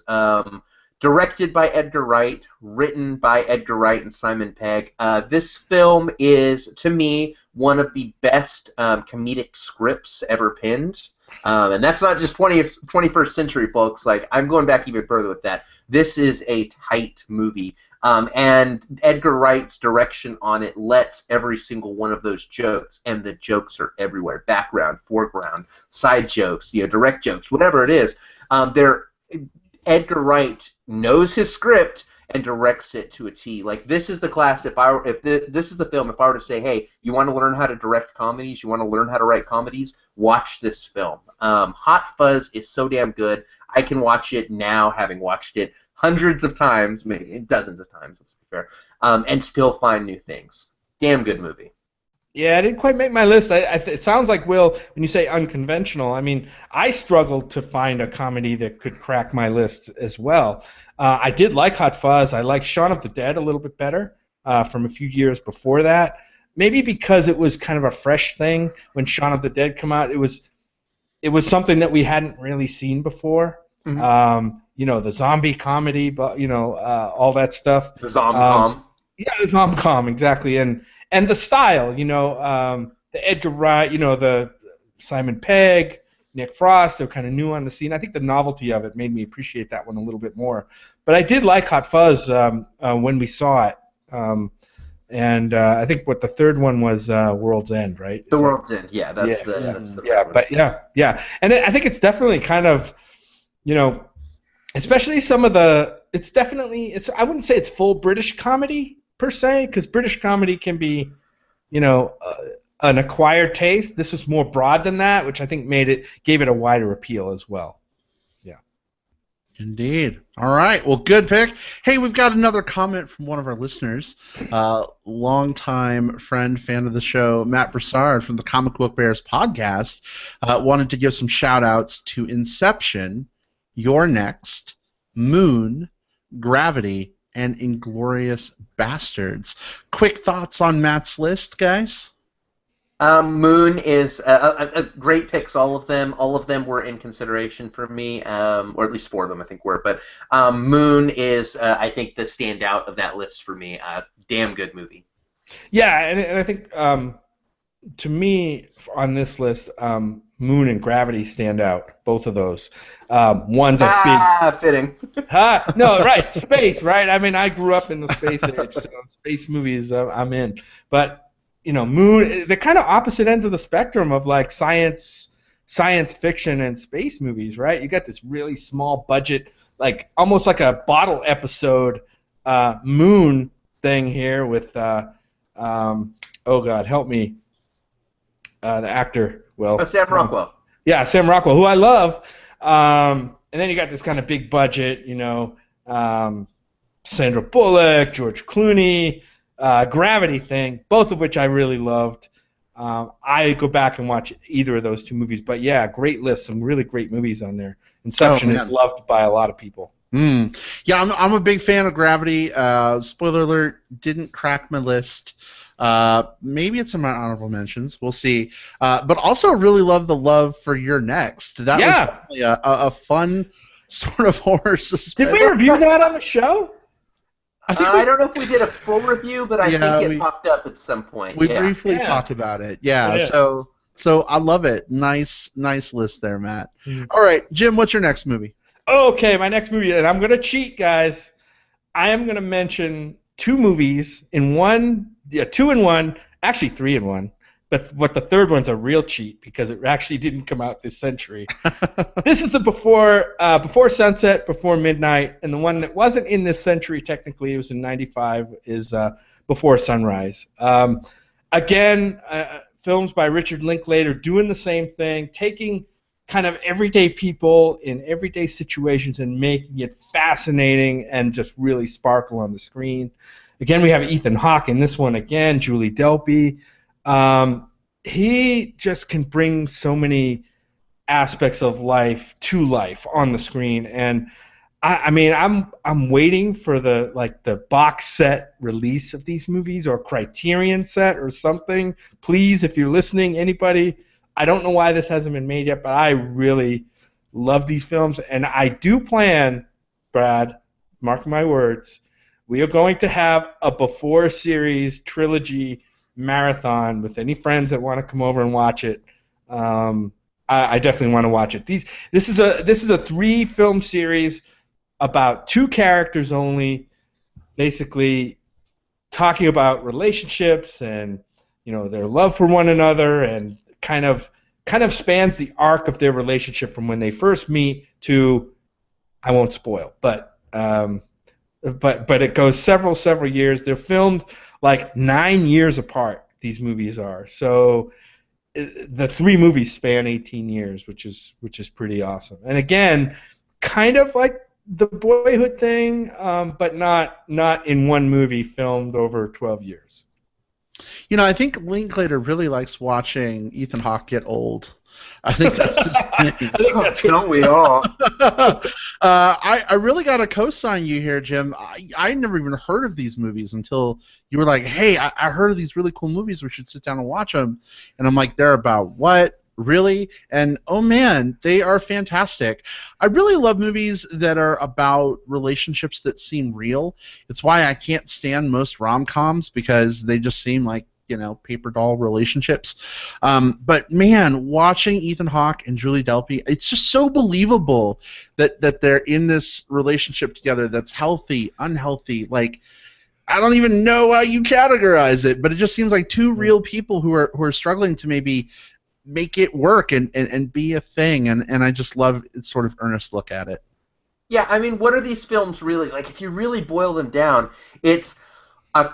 Directed by Edgar Wright, written by Edgar Wright and Simon Pegg. This film is, to me, one of the best comedic scripts ever penned. And that's not just 21st century, folks. Like, I'm going back even further with that. This is a tight movie. And Edgar Wright's direction on it lets every single one of those jokes, and the jokes are everywhere. Background, foreground, side jokes, direct jokes, whatever it is. Edgar Wright knows his script and directs it to a T. Like, this is the class. This is the film. If I were to say, hey, you want to learn how to direct comedies, you want to learn how to write comedies, watch this film. Hot Fuzz is so damn good. I can watch it now, having watched it hundreds of times, maybe dozens of times. Let's be fair, and still find new things. Damn good movie. Yeah, I didn't quite make my list. It sounds like, Will, when you say unconventional, I mean, I struggled to find a comedy that could crack my list as well. I did like Hot Fuzz. I liked Shaun of the Dead a little bit better from a few years before that. Maybe because it was kind of a fresh thing when Shaun of the Dead came out. It was something that we hadn't really seen before. Mm-hmm. The zombie comedy, but all that stuff. The zom-com. Yeah, the zom-com, exactly, and the style, the Edgar Wright, the Simon Pegg, Nick Frost, they're kind of new on the scene. I think the novelty of it made me appreciate that one a little bit more. But I did like Hot Fuzz when we saw it. And I think the third one was World's End, right? The World's End, yeah. That's the but yeah. And I think it's definitely kind of, especially some of the, I wouldn't say it's full British comedy, per se, because British comedy can be, an acquired taste. This was more broad than that, which I think gave it a wider appeal as well. Yeah. Indeed. All right. Well, good pick. Hey, we've got another comment from one of our listeners, longtime friend, fan of the show, Matt Broussard from the Comic Book Bears podcast, wanted to give some shout-outs to Inception, You're Next, Moon, Gravity, and Inglourious Bastards. Quick thoughts on Matt's list, guys? Moon is great picks. All of them were in consideration for me, or at least four of them I think were. But Moon is, I think, the standout of that list for me. Damn good movie. Yeah, and I think to me on this list, Moon and Gravity stand out. Both of those. One's a big. Fitting. No, right. Space, right? I mean, I grew up in the space age, so space movies I'm in. But Moon, they're kind of opposite ends of the spectrum of like science fiction and space movies, right? You got this really small budget, like almost like a bottle episode Moon thing here with oh God, help me, the actor. Well, Sam Rockwell. Yeah, Sam Rockwell, who I love. And then you got this kind of big budget, Sandra Bullock, George Clooney. Gravity thing, both of which I really loved. I go back and watch either of those two movies, but yeah, great list, some really great movies on there. Inception is loved by a lot of people. Yeah, I'm a big fan of Gravity. Spoiler alert, didn't crack my list. Maybe it's in my honorable mentions. We'll see. But also really love The Love for Your Next. That was really a fun sort of horror suspense. Did we review that on the show? I don't know if we did a full review, but I think it popped up at some point. We briefly talked about it. Yeah, so I love it. Nice list there, Matt. All right, Jim, what's your next movie? Okay, my next movie, and I'm going to cheat, guys. I am going to mention two movies in one, two in one, actually three in one, but the third one's a real cheat because it actually didn't come out this century. This is the Before Sunset, Before Midnight, and the one that wasn't in this century technically, it was in 95, is Before Sunrise. Again, films by Richard Linklater doing the same thing, taking kind of everyday people in everyday situations and making it fascinating and just really sparkle on the screen. Again, we have Ethan Hawke in this one again, Julie Delpy. He just can bring so many aspects of life to life on the screen, and I mean, I'm waiting for the box set release of these movies or Criterion set or something. Please, if you're listening, anybody. I don't know why this hasn't been made yet, but I really love these films, and I do plan, Brad, mark my words, we are going to have a Before series trilogy marathon with any friends that want to come over and watch it. I definitely want to watch it. This is a 3-film series about 2 characters only, basically talking about relationships and their love for one another, and kind of spans the arc of their relationship from when they first meet to, I won't spoil, but it goes several years. They're filmed like 9 years apart. These movies are, so the 3 movies span 18 years, which is pretty awesome. And again, kind of like the Boyhood thing, but not in one movie filmed over 12 years. I think Linklater really likes watching Ethan Hawke get old. I think that's his thing. Don't we all? I really got to co-sign you here, Jim. I never even heard of these movies until you were like, hey, I heard of these really cool movies. We should sit down and watch them. And I'm like, they're about what? Really? And oh man, they are fantastic. I really love movies that are about relationships that seem real. It's why I can't stand most rom-coms, because they just seem like paper doll relationships. But man, watching Ethan Hawke and Julie Delpy, it's just so believable that they're in this relationship together that's healthy, unhealthy. Like, I don't even know how you categorize it, but it just seems like 2 real people who are struggling to maybe make it work and be a thing, and I just love its sort of earnest look at it. Yeah, I mean, what are these films really like? If you really boil them down, it's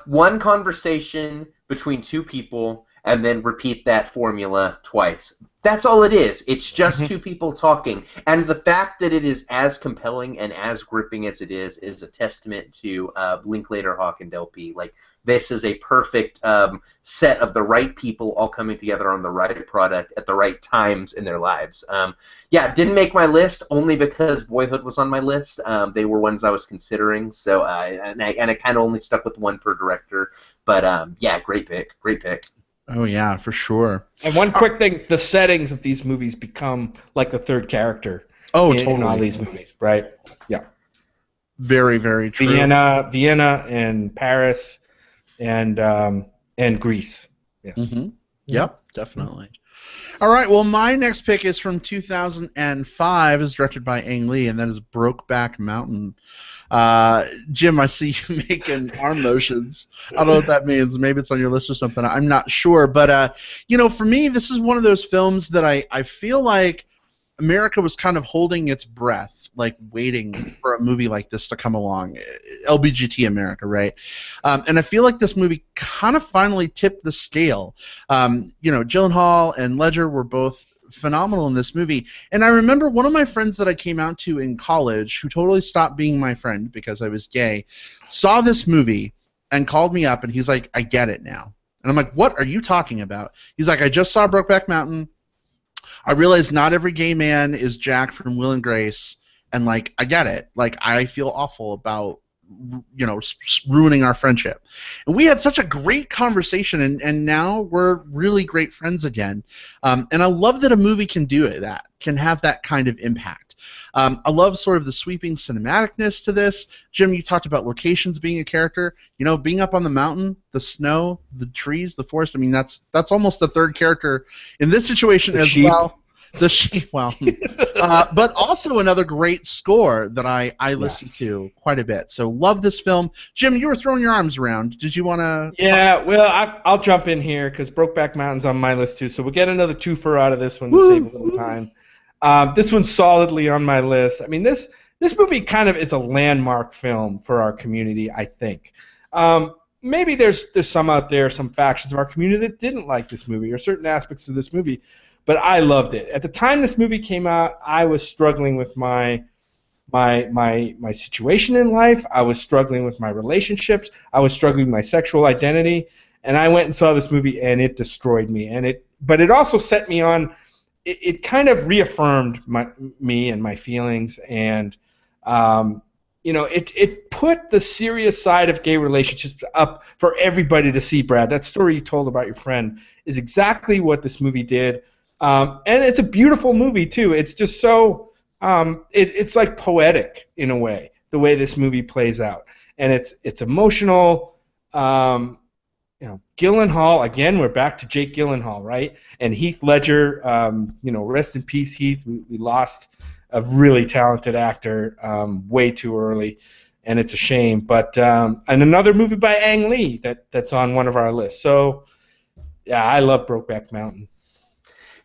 one conversation between 2 people and then repeat that formula twice. That's all it is. It's just 2 people talking. And the fact that it is as compelling and as gripping as it is a testament to Linklater, Hawke, and Delpy. Like, this is a perfect set of the right people all coming together on the right product at the right times in their lives. Yeah, didn't make my list only because Boyhood was on my list. They were ones I was considering, so I kind of only stuck with 1 per director. But yeah, great pick. Oh yeah, for sure. And one quick thing, the settings of these movies become like the third character totally. in all these movies, right? Yeah. Very, very true. Vienna and Paris and Greece. Yes. Mm-hmm. Yep, definitely. All right, well, my next pick is from 2005. It's directed by Ang Lee, and that is Brokeback Mountain. Jim, I see you making arm motions. I don't know what that means. Maybe it's on your list or something. I'm not sure. But, for me, this is one of those films that I feel like America was kind of holding its breath, like waiting for a movie like this to come along. LBGT America, right? And I feel like this movie kind of finally tipped the scale. Gyllenhaal and Ledger were both phenomenal in this movie. And I remember one of my friends that I came out to in college, who totally stopped being my friend because I was gay, saw this movie and called me up, and he's like, I get it now. And I'm like, what are you talking about? He's like, I just saw Brokeback Mountain. I realized not every gay man is Jack from Will and Grace, and, like, I get it. Like, I feel awful about ruining our friendship. And we had such a great conversation, and now we're really great friends again. And I love that a movie can do it, that can have that kind of impact. I love sort of the sweeping cinematicness to this. Jim, you talked about locations being a character. Being up on the mountain, the snow, the trees, the forest. I mean, that's almost a third character in this situation as sheep. well. The sheep, well, but also another great score that I listen to quite a bit. So love this film. Jim, you were throwing your arms around. Did you want to? Yeah, well, I'll jump in here because Brokeback Mountain's on my list too. So we'll get another twofer out of this one to save a little time. This one's solidly on my list. I mean, this movie kind of is a landmark film for our community, I think. Maybe there's some out there, some factions of our community that didn't like this movie or certain aspects of this movie. But I loved it. At the time this movie came out, I was struggling with my situation in life. I was struggling with my relationships. I was struggling with my sexual identity. And I went and saw this movie, and it destroyed me. But it also set me on. It kind of reaffirmed me and my feelings, and it put the serious side of gay relationships up for everybody to see. Brad, that story you told about your friend is exactly what this movie did. And it's a beautiful movie too. It's just so it's like poetic in a way, the way this movie plays out, and it's emotional. Gyllenhaal again. We're back to Jake Gyllenhaal, right? And Heath Ledger. Rest in peace, Heath. We lost a really talented actor way too early, and it's a shame. But and another movie by Ang Lee that's on one of our lists. So yeah, I love Brokeback Mountain.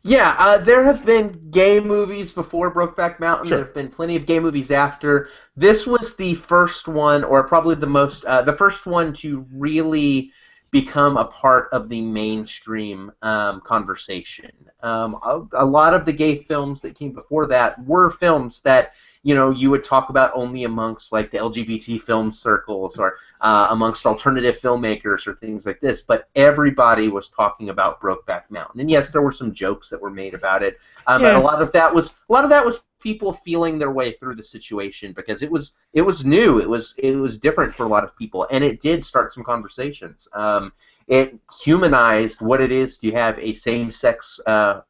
Yeah, there have been gay movies before Brokeback Mountain. Sure. There have been plenty of gay movies after. This was the first one, or probably the first one to really become a part of the mainstream conversation. A lot of the gay films that came before that were films that you would talk about only amongst like the LGBT film circles or amongst alternative filmmakers or things like this. But everybody was talking about Brokeback Mountain, and yes, there were some jokes that were made about it. But a lot of that was people feeling their way through the situation because it was new, it was different for a lot of people, and it did start some conversations. It humanized what it is to have a same-sex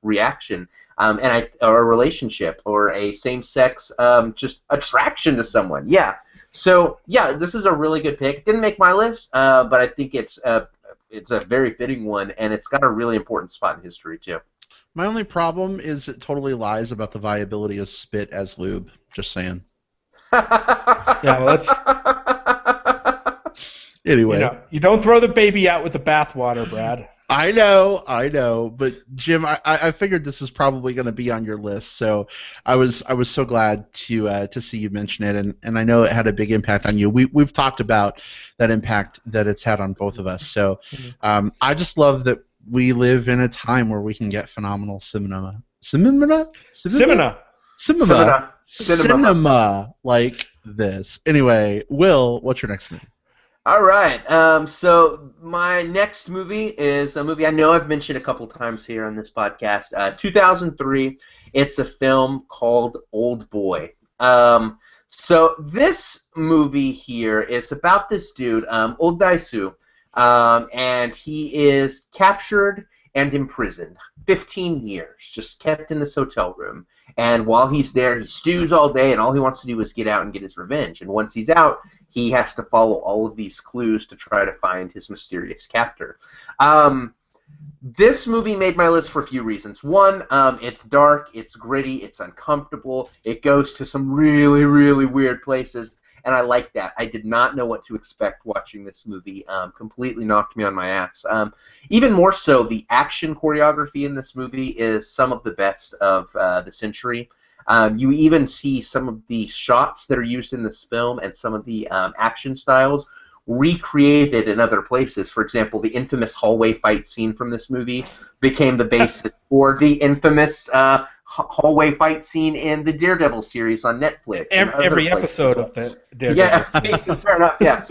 reaction. or a relationship, or a same-sex just attraction to someone. Yeah. So yeah, this is a really good pick. It didn't make my list, but I think it's a very fitting one, and it's got a really important spot in history too. My only problem is it totally lies about the viability of spit as lube. Just saying. Yeah, well, that's. Anyway, you don't throw the baby out with the bathwater, Brad. I know, but Jim, I figured this was probably going to be on your list, so I was so glad to see you mention it, and I know it had a big impact on you. We've talked about that impact that it's had on both of us, so I just love that we live in a time where we can get phenomenal cinema like this. Anyway, Will, what's your next movie? All right, so my next movie is a movie I know I've mentioned a couple times here on this podcast. 2003, it's a film called Old Boy. So this movie here is about this dude, Old Daisu, and he is captured and imprisoned. 15 years, just kept in this hotel room. And while he's there, he stews all day, and all he wants to do is get out and get his revenge. And once he's out, he has to follow all of these clues to try to find his mysterious captor. This movie made my list for a few reasons. One, it's dark, it's gritty, it's uncomfortable, it goes to some really, really weird places, and I like that. I did not know what to expect watching this movie. Completely knocked me on my ass. Even more so, the action choreography in this movie is some of the best of the century. You even see some of the shots that are used in this film and some of the action styles recreated in other places. For example, the infamous hallway fight scene from this movie became the basis for the infamous hallway fight scene in the Daredevil series on Netflix. Every episode of the Daredevil. Yeah, fair enough. Yeah.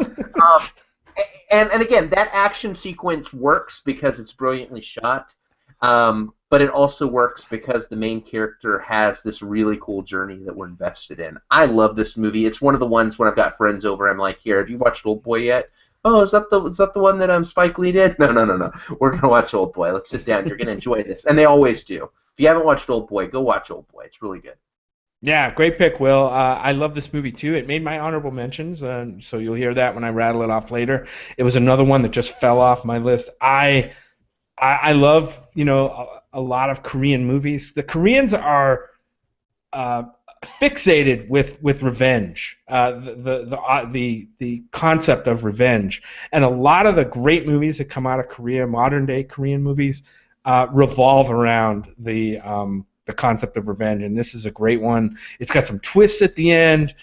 And again, that action sequence works because it's brilliantly shot. But it also works because the main character has this really cool journey that we're invested in. I love this movie. It's one of the ones when I've got friends over, I'm like, here, have you watched Old Boy yet? Oh, is that the one that Spike Lee did? No. We're gonna watch Old Boy. Let's sit down. You're gonna enjoy this, and they always do. If you haven't watched Old Boy, go watch Old Boy. It's really good. Yeah, great pick, Will. I love this movie too. It made my honorable mentions, so you'll hear that when I rattle it off later. It was another one that just fell off my list. I love a lot of Korean movies. The Koreans are fixated with revenge, the concept of revenge, and a lot of the great movies that come out of Korea, modern day Korean movies, revolve around the concept of revenge, and this is a great one. It's got some twists at the end.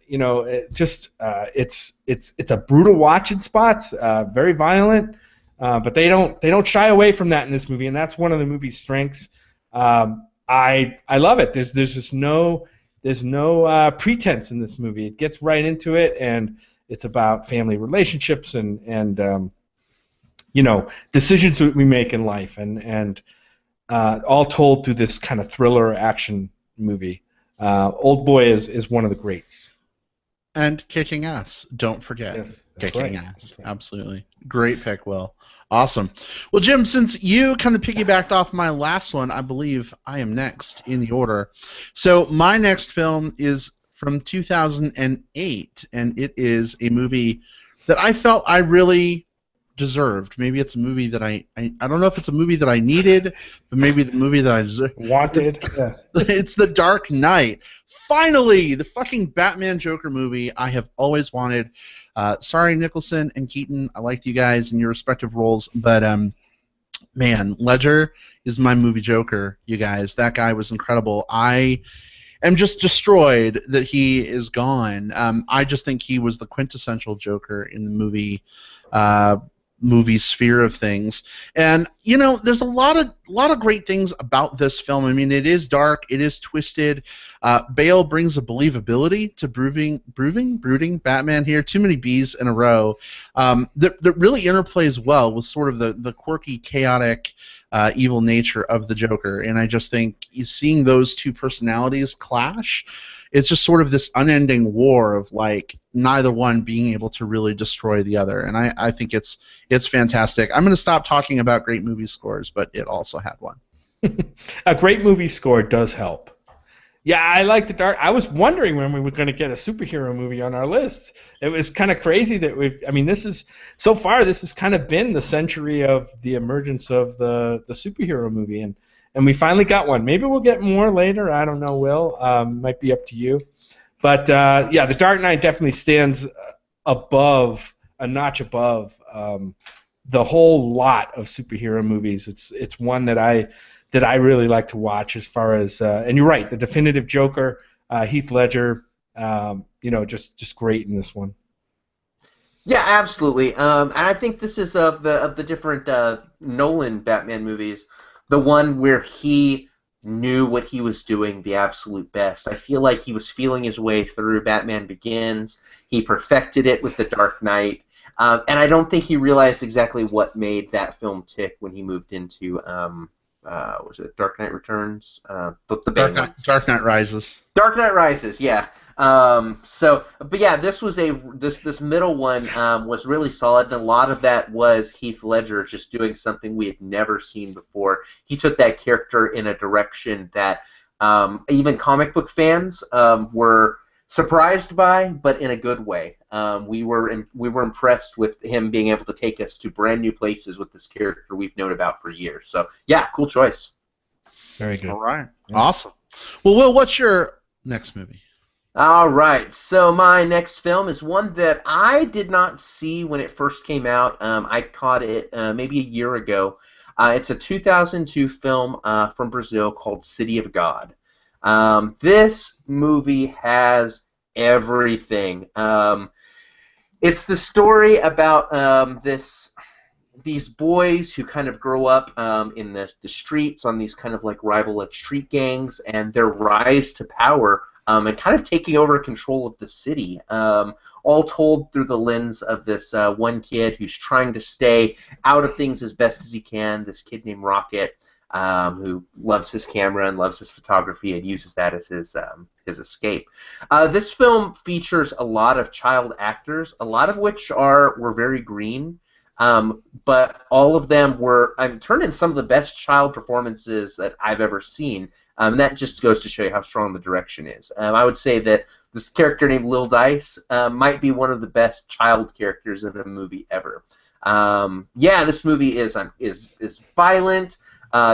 It's a brutal watch in spots, very violent, but they don't shy away from that in this movie, and that's one of the movie's strengths. I love it. There's just no pretense in this movie. It gets right into it, and it's about family relationships and decisions that we make in life, and all told through this kind of thriller action movie. Old Boy is one of the greats. And kicking ass. Don't forget. Yes, kicking ass. Right. Absolutely. Great pick, Will. Awesome. Well, Jim, since you kind of piggybacked off my last one, I believe I am next in the order. So my next film is from 2008, and it is a movie that I felt I really deserved. Maybe it's a movie that I don't know if it's a movie that I needed, but maybe the movie that I deserved. Wanted. Yeah. It's The Dark Knight. Finally, the fucking Batman Joker movie I have always wanted. Sorry, Nicholson and Keaton. I liked you guys in your respective roles, but man, Ledger is my movie Joker, you guys. That guy was incredible. I am just destroyed that he is gone. I just think he was the quintessential Joker in the movie sphere of things. And there's a lot of great things about this film. I mean, it is dark, it is twisted. Bale brings a believability to brooding Batman here. Too many B's in a row. That really interplays well with sort of the quirky, chaotic, evil nature of the Joker. And I just think seeing those two personalities clash, it's just sort of this unending war of like neither one being able to really destroy the other, and I think it's fantastic. I'm going to stop talking about great movie scores, but it also had one. A great movie score does help. Yeah, I like The Dark. I was wondering when we were going to get a superhero movie on our list. It was kind of crazy that this has kind of been the century of the emergence of the superhero movie, and we finally got one. Maybe we'll get more later. I don't know, Will. Might be up to you. But, yeah, The Dark Knight definitely stands a notch above the whole lot of superhero movies. It's one that I really like to watch as far as, and you're right, the definitive Joker, Heath Ledger, just great in this one. Yeah, absolutely. And I think this is of the different Nolan Batman movies, the one where he knew what he was doing the absolute best. I feel like he was feeling his way through Batman Begins. He perfected it with The Dark Knight. And I don't think he realized exactly what made that film tick when he moved into, was it Dark Knight Returns? Dark Knight Rises. Dark Knight Rises, yeah. But yeah, this middle one was really solid, and a lot of that was Heath Ledger just doing something we had never seen before. He took that character in a direction that even comic book fans were surprised by, but in a good way. We were impressed with him being able to take us to brand new places with this character we've known about for years. So yeah, cool choice. Very good. All right, yeah. Awesome. Well, Will, what's your next movie? All right, so my next film is one that I did not see when it first came out. I caught it maybe a year ago. It's a 2002 film from Brazil called City of God. This movie has everything. It's the story about these boys who kind of grow up in the streets on these kind of like rival like street gangs, and their rise to power and kind of taking over control of the city, all told through the lens of this one kid who's trying to stay out of things as best as he can, this kid named Rocket, who loves his camera and loves his photography and uses that as his escape. This film features a lot of child actors, a lot of which were very green, but all of them were turned in some of the best child performances that I've ever seen. And that just goes to show you how strong the direction is. I would say that this character named Lil Dice might be one of the best child characters in a movie ever. This movie is violent.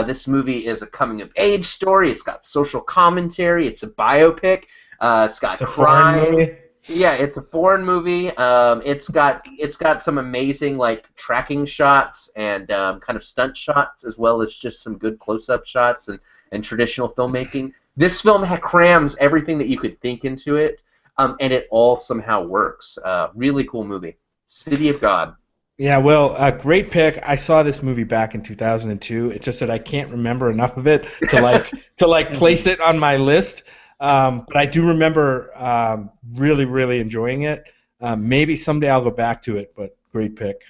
This movie is a coming-of-age story. It's got social commentary. It's a biopic. It's got crime. Yeah, it's a foreign movie. It's got some amazing tracking shots and kind of stunt shots, as well as just some good close-up shots and traditional filmmaking. This film crams everything that you could think into it, and it all somehow works. Really cool movie. City of God. Yeah, well, great pick. I saw this movie back in 2002. It's just that I can't remember enough of it to place it on my list. But I do remember really, really enjoying it. Maybe someday I'll go back to it, but great pick.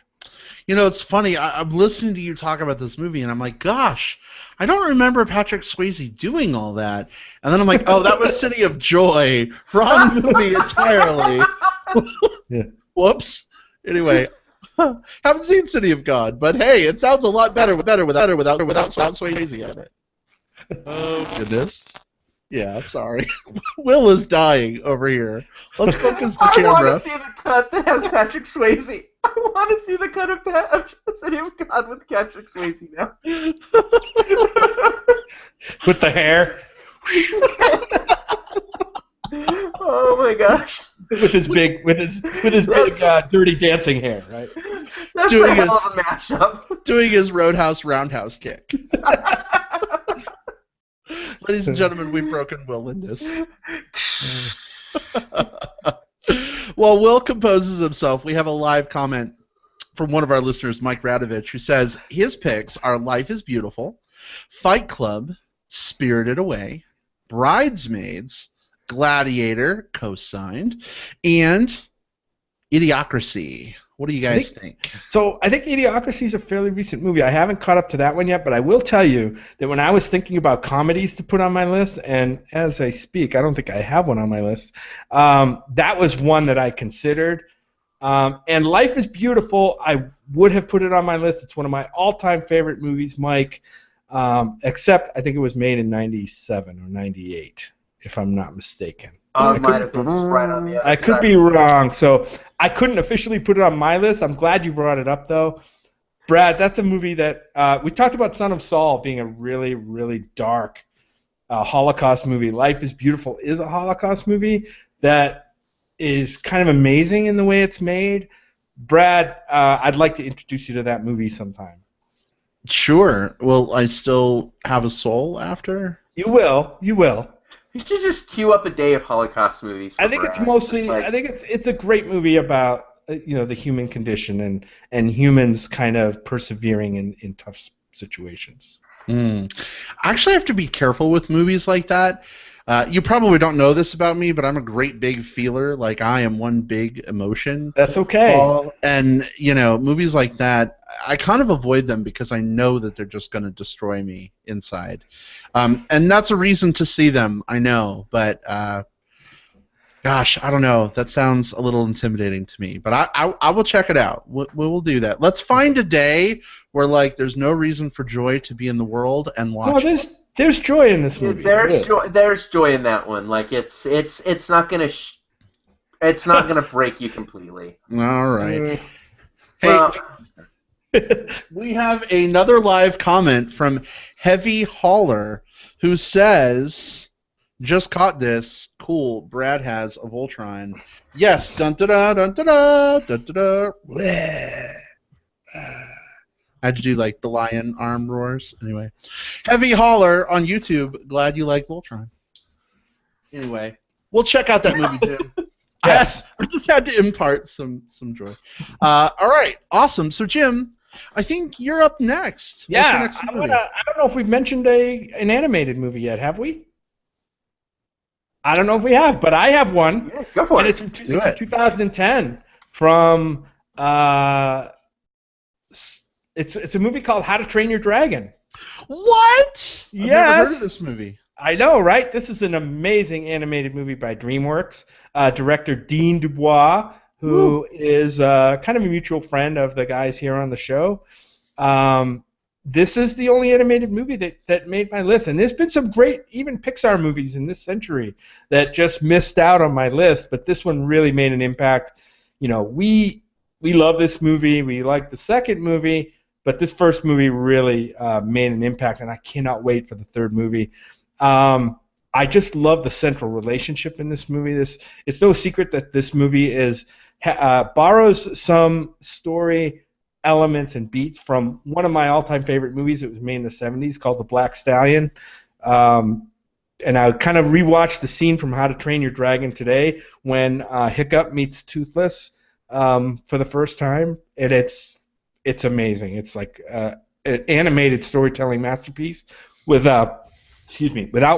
You know, it's funny. I'm listening to you talk about this movie, and I'm like, gosh, I don't remember Patrick Swayze doing all that. And then I'm like, oh, that was City of Joy. Wrong movie entirely. Yeah. Whoops. Anyway, haven't seen City of God, but hey, it sounds a lot better without Swayze in it. Oh goodness. Yeah, sorry. Will is dying over here. Let's focus the camera. I want to see the cut that has Patrick Swayze. I want to see the cut of City of God with Patrick Swayze now. With the hair. Oh my gosh. With his big dirty dancing hair, right? That's doing a hell of a mashup. Doing his Roadhouse Roundhouse kick. Ladies and gentlemen, we've broken Will Lindis. While Will composes himself, we have a live comment from one of our listeners, Mike Radovich, who says his picks are Life is Beautiful, Fight Club, Spirited Away, Bridesmaids, Gladiator, co-signed, and Idiocracy. What do you guys think? So I think Idiocracy is a fairly recent movie. I haven't caught up to that one yet, but I will tell you that when I was thinking about comedies to put on my list, and as I speak, I don't think I have one on my list, that was one that I considered. And Life is Beautiful, I would have put it on my list. It's one of my all-time favorite movies, Mike, except I think it was made in 97 or 98, if I'm not mistaken. Might have been just right on the other I could be wrong, so I couldn't officially put it on my list. I'm glad you brought it up, though. Brad, that's a movie that we talked about Son of Saul being a really, really dark Holocaust movie. Life is Beautiful is a Holocaust movie that is kind of amazing in the way it's made. Brad, I'd like to introduce you to that movie sometime. Sure. Will I still have a soul after? You will. You will. You should just queue up a day of Holocaust movies. I think it's mostly. I think it's a great movie about the human condition and humans kind of persevering in tough situations. Actually, I have to be careful with movies like that. You probably don't know this about me, but I'm a great big feeler. Like, I am one big emotion. That's okay. And movies like that, I kind of avoid them because I know that they're just going to destroy me inside. And that's a reason to see them, I know. But, gosh, I don't know. That sounds a little intimidating to me. But I will check it out. We will do that. Let's find a day where, there's no reason for joy to be in the world and watch it. There's joy in this movie. There's joy in that one. It's not gonna break you completely. All right. Hey, we have another live comment from Heavy Hauler, who says, "Just caught this. Cool. Brad has a Voltron. Yes. Dun da da dun da da dun da da." I had to do the lion arm roars. Anyway, Heavy Hauler on YouTube. Glad you like Voltron. Anyway, we'll check out that movie, Jim. Yes. I just had to impart some joy. All right, awesome. So, Jim, I think you're up next. Yeah. What's your next movie? I don't know if we've mentioned an animated movie yet, have we? I don't know if we have, but I have one. Yeah, go for and it. It's from 2010 from it's a movie called How to Train Your Dragon. What? Yes. I've never heard of this movie. I know, right? This is an amazing animated movie by DreamWorks. Director Dean Dubois, who is kind of a mutual friend of the guys here on the show. This is the only animated movie that made my list. And there's been some great, even Pixar movies in this century that just missed out on my list, but this one really made an impact. You know, we love this movie. We like the second movie, but this first movie really made an impact, and I cannot wait for the third movie. I just love the central relationship in this movie. It's no secret that this movie borrows some story elements and beats from one of my all-time favorite movies. It was made in the 70s called The Black Stallion. And I kind of rewatched the scene from How to Train Your Dragon today when Hiccup meets Toothless for the first time, and it's amazing. It's like an animated storytelling masterpiece without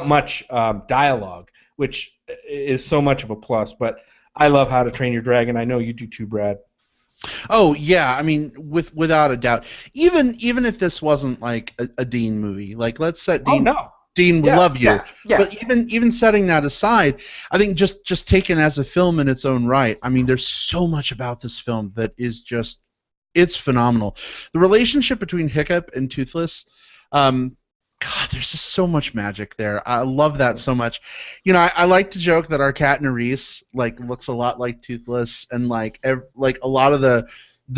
much dialogue, which is so much of a plus. But I love How to Train Your Dragon. I know you do too, Brad. Oh yeah, I mean, without a doubt. Even if this wasn't like a Dean movie, like let's set Dean. Oh no. Dean, we love you. Yeah. But even setting that aside, I think just taken as a film in its own right, I mean, there's so much about this film that is just, it's phenomenal. The relationship between Hiccup and Toothless, God, there's just so much magic there. I love that so much. You know, I like to joke that our cat Nerisse like looks a lot like Toothless, and like a lot of the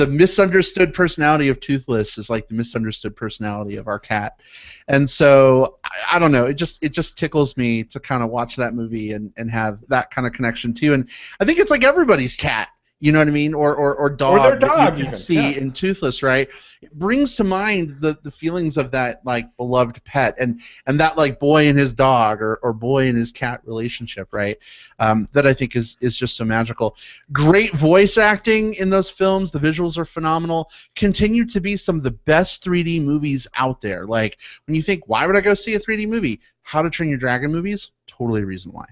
misunderstood personality of Toothless is like the misunderstood personality of our cat. And so I don't know, it just tickles me to kind of watch that movie and have that kind of connection too. And I think it's like everybody's cat. You know what I mean? Or dog. Or their dog, that you even. can see in Toothless, right? It brings to mind the feelings of that like beloved pet and that like boy and his dog or boy and his cat relationship, right? That I think is just so magical. Great voice acting in those films. The visuals are phenomenal. Continue to be some of the best 3D movies out there. Like when you think, why would I go see a 3D movie? How to Train Your Dragon movies? Totally a reason why.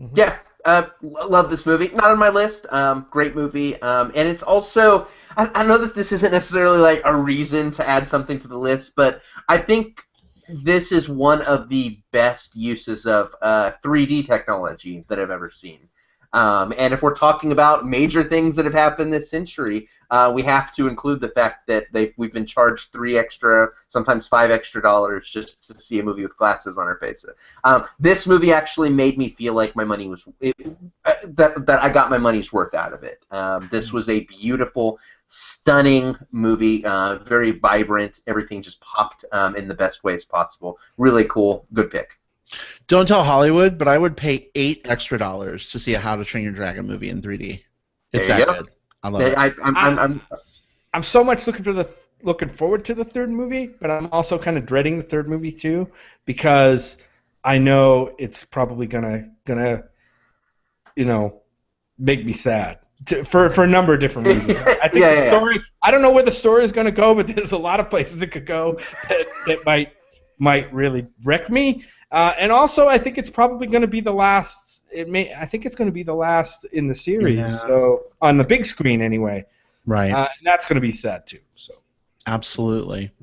Mm-hmm. Yeah. Love this movie. Not on my list. Great movie. And it's also, I know that this isn't necessarily like a reason to add something to the list, but I think this is one of the best uses of 3D technology that I've ever seen. And if we're talking about major things that have happened this century, we have to include the fact that we've been charged $3 extra, sometimes $5 extra just to see a movie with glasses on our face. This movie actually made me feel like my money was that I got my money's worth out of it. This was a beautiful, stunning movie, very vibrant. Everything just popped in the best ways possible. Really cool. Good pick. Don't tell Hollywood, but I would pay $8 extra to see a How to Train Your Dragon movie in 3D. It's that good. I love it. I'm so much looking forward to the third movie, but I'm also kind of dreading the third movie too, because I know it's probably gonna make me sad for a number of different reasons. I think the story. I don't know where the story is gonna go, but there's a lot of places it could go that might really wreck me. And also, I think it's probably going to be the last. I think it's going to be the last in the series. So on the big screen, anyway. Right. And that's going to be sad too. So. Absolutely.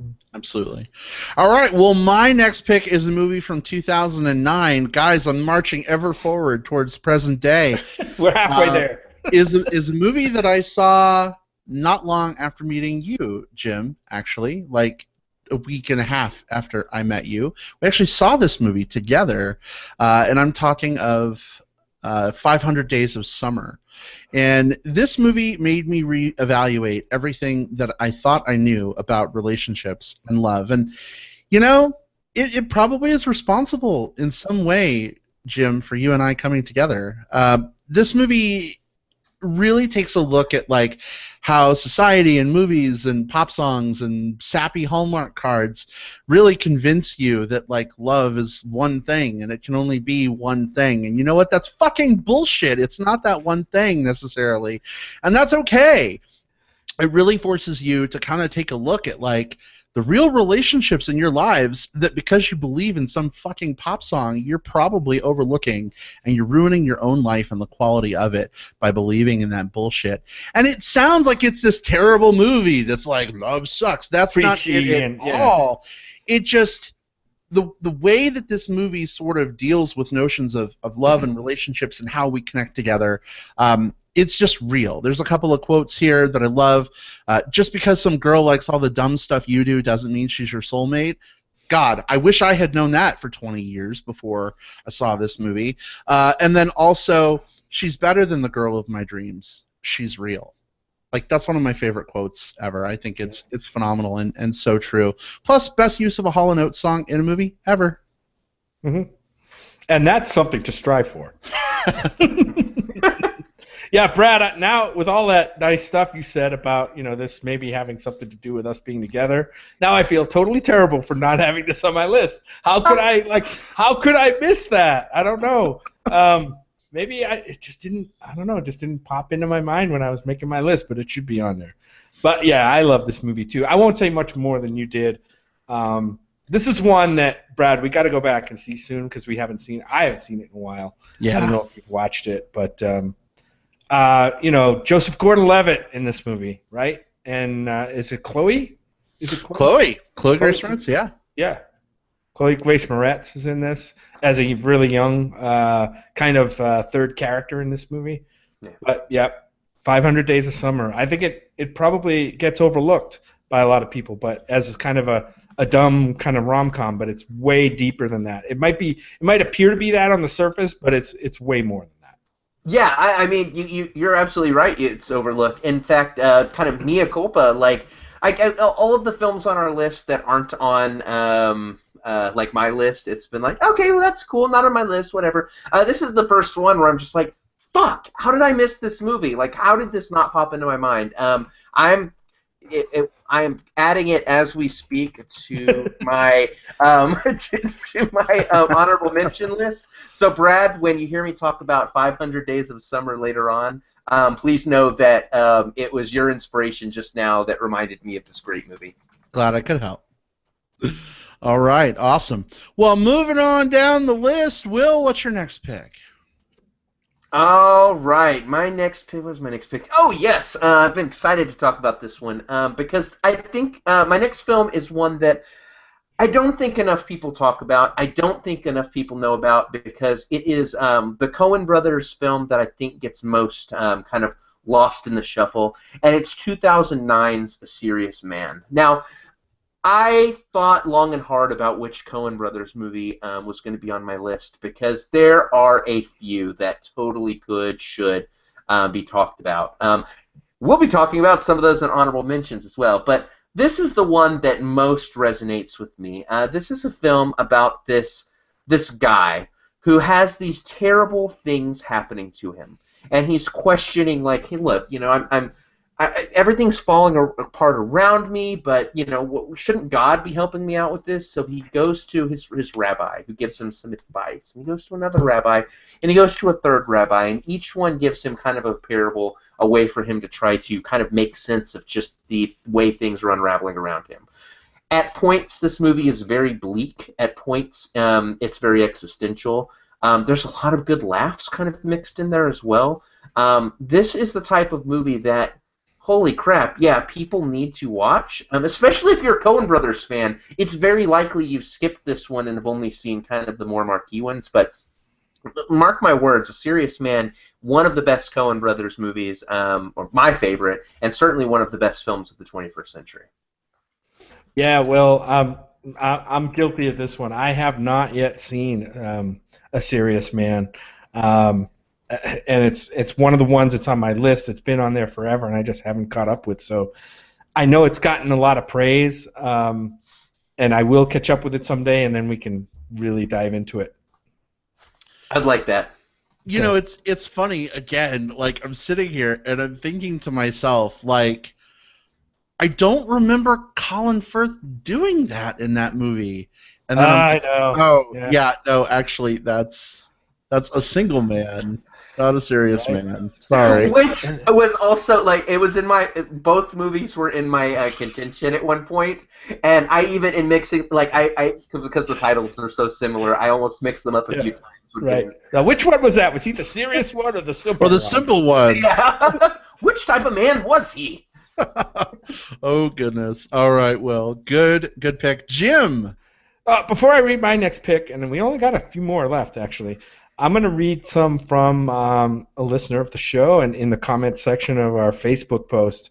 All right. Well, my next pick is a movie from 2009. Guys, I'm marching ever forward towards present day. We're halfway there. is a movie that I saw not long after meeting you, Jim. Actually, like a week and a half after I met you. We actually saw this movie together, and I'm talking of 500 Days of Summer. And this movie made me reevaluate everything that I thought I knew about relationships and love. And, you know, it probably is responsible in some way, Jim, for you and I coming together. This movie really takes a look at like how society and movies and pop songs and sappy Hallmark cards really convince you that like love is one thing and it can only be one thing. And you know what? That's fucking bullshit. It's not that one thing necessarily. And that's okay. It really forces you to kind of take a look at like the real relationships in your lives that because you believe in some fucking pop song, you're probably overlooking, and you're ruining your own life and the quality of it by believing in that bullshit. And it sounds like it's this terrible movie that's like, love sucks. That's Preachy not it at all. It just... The way that this movie sort of deals with notions of love and relationships and how we connect together, it's just real. There's a couple of quotes here that I love. Just because some girl likes all the dumb stuff you do doesn't mean she's your soulmate. God, I wish I had known that for 20 years before I saw this movie. And then also, she's better than the girl of my dreams. She's real. Like, that's one of my favorite quotes ever. I think it's phenomenal and so true. Plus, best use of a Hall & Oates song in a movie ever. Mm-hmm. And that's something to strive for. Yeah, Brad, now with all that nice stuff you said about, this maybe having something to do with us being together, now I feel totally terrible for not having this on my list. How could I miss that? I don't know. Maybe it just didn't pop into my mind when I was making my list, but it should be on there. But yeah, I love this movie too. I won't say much more than you did. This is one that, Brad, we got to go back and see soon because I haven't seen it in a while. Yeah. I don't know if you've watched it, but Joseph Gordon-Levitt in this movie, right? And is it Chloe? Chloe Grace Moretz, yeah. Yeah. Chloe Grace Moretz is in this as a really young kind of third character in this movie. Yeah. But yeah, 500 Days of Summer. I think it probably gets overlooked by a lot of people, but as kind of a dumb kind of rom-com, but it's way deeper than that. It might appear to be that on the surface, but it's way more than that. Yeah, I mean, you're absolutely right. It's overlooked. In fact, kind of mea culpa, like all of the films on our list that aren't on like my list, it's been like, okay, well that's cool, not on my list, whatever. This is the first one where I'm just like, fuck, how did I miss this movie? Like, how did this not pop into my mind? I'm adding it as we speak to my honorable mention list. So Brad, when you hear me talk about 500 Days of Summer later on, please know that it was your inspiration just now that reminded me of this great movie. Glad I could help. All right, awesome. Well, moving on down the list, Will, what's your next pick? All right, my next pick was my next pick. Oh yes, I've been excited to talk about this one because I think my next film is one that I don't think enough people talk about. I don't think enough people know about because it is the Coen brothers film that I think gets most kind of lost in the shuffle, and it's 2009's A Serious Man. Now, I thought long and hard about which Coen brothers movie was going to be on my list because there are a few that totally should be talked about. We'll be talking about some of those in honorable mentions as well, but this is the one that most resonates with me. This is a film about this guy who has these terrible things happening to him, and he's questioning, like, hey, look, everything's falling apart around me, but shouldn't God be helping me out with this? So he goes to his rabbi, who gives him some advice. And he goes to another rabbi, and he goes to a third rabbi, and each one gives him kind of a parable, a way for him to try to kind of make sense of just the way things are unraveling around him. At points, this movie is very bleak. At points, it's very existential. There's a lot of good laughs kind of mixed in there as well. This is the type of movie that, holy crap, yeah, people need to watch, especially if you're a Coen Brothers fan. It's very likely you've skipped this one and have only seen kind of the more marquee ones, but mark my words, A Serious Man, one of the best Coen Brothers movies, or my favorite, and certainly one of the best films of the 21st century. Yeah, well, I'm guilty of this one. I have not yet seen A Serious Man. And it's one of the ones that's on my list. It's been on there forever, and I just haven't caught up with. So I know it's gotten a lot of praise, and I will catch up with it someday, and then we can really dive into it. I'd like that. It's funny, again, like, I'm sitting here, and I'm thinking to myself, like, I don't remember Colin Firth doing that in that movie. And then I know. Oh, yeah, no, actually, that's A Single Man. Not a serious man. Sorry. Which was also like it was in my both movies were in my contention at one point, and I even in mixing like I because the titles are so similar, I almost mixed them up a few times. Right. Now, which one was that? Was he the serious one or the simple one? Or the simple one. Yeah. Which type of man was he? Oh goodness. All right. Well, good pick, Jim. Before I read my next pick, and we only got a few more left, actually, I'm going to read some from a listener of the show and in the comment section of our Facebook post.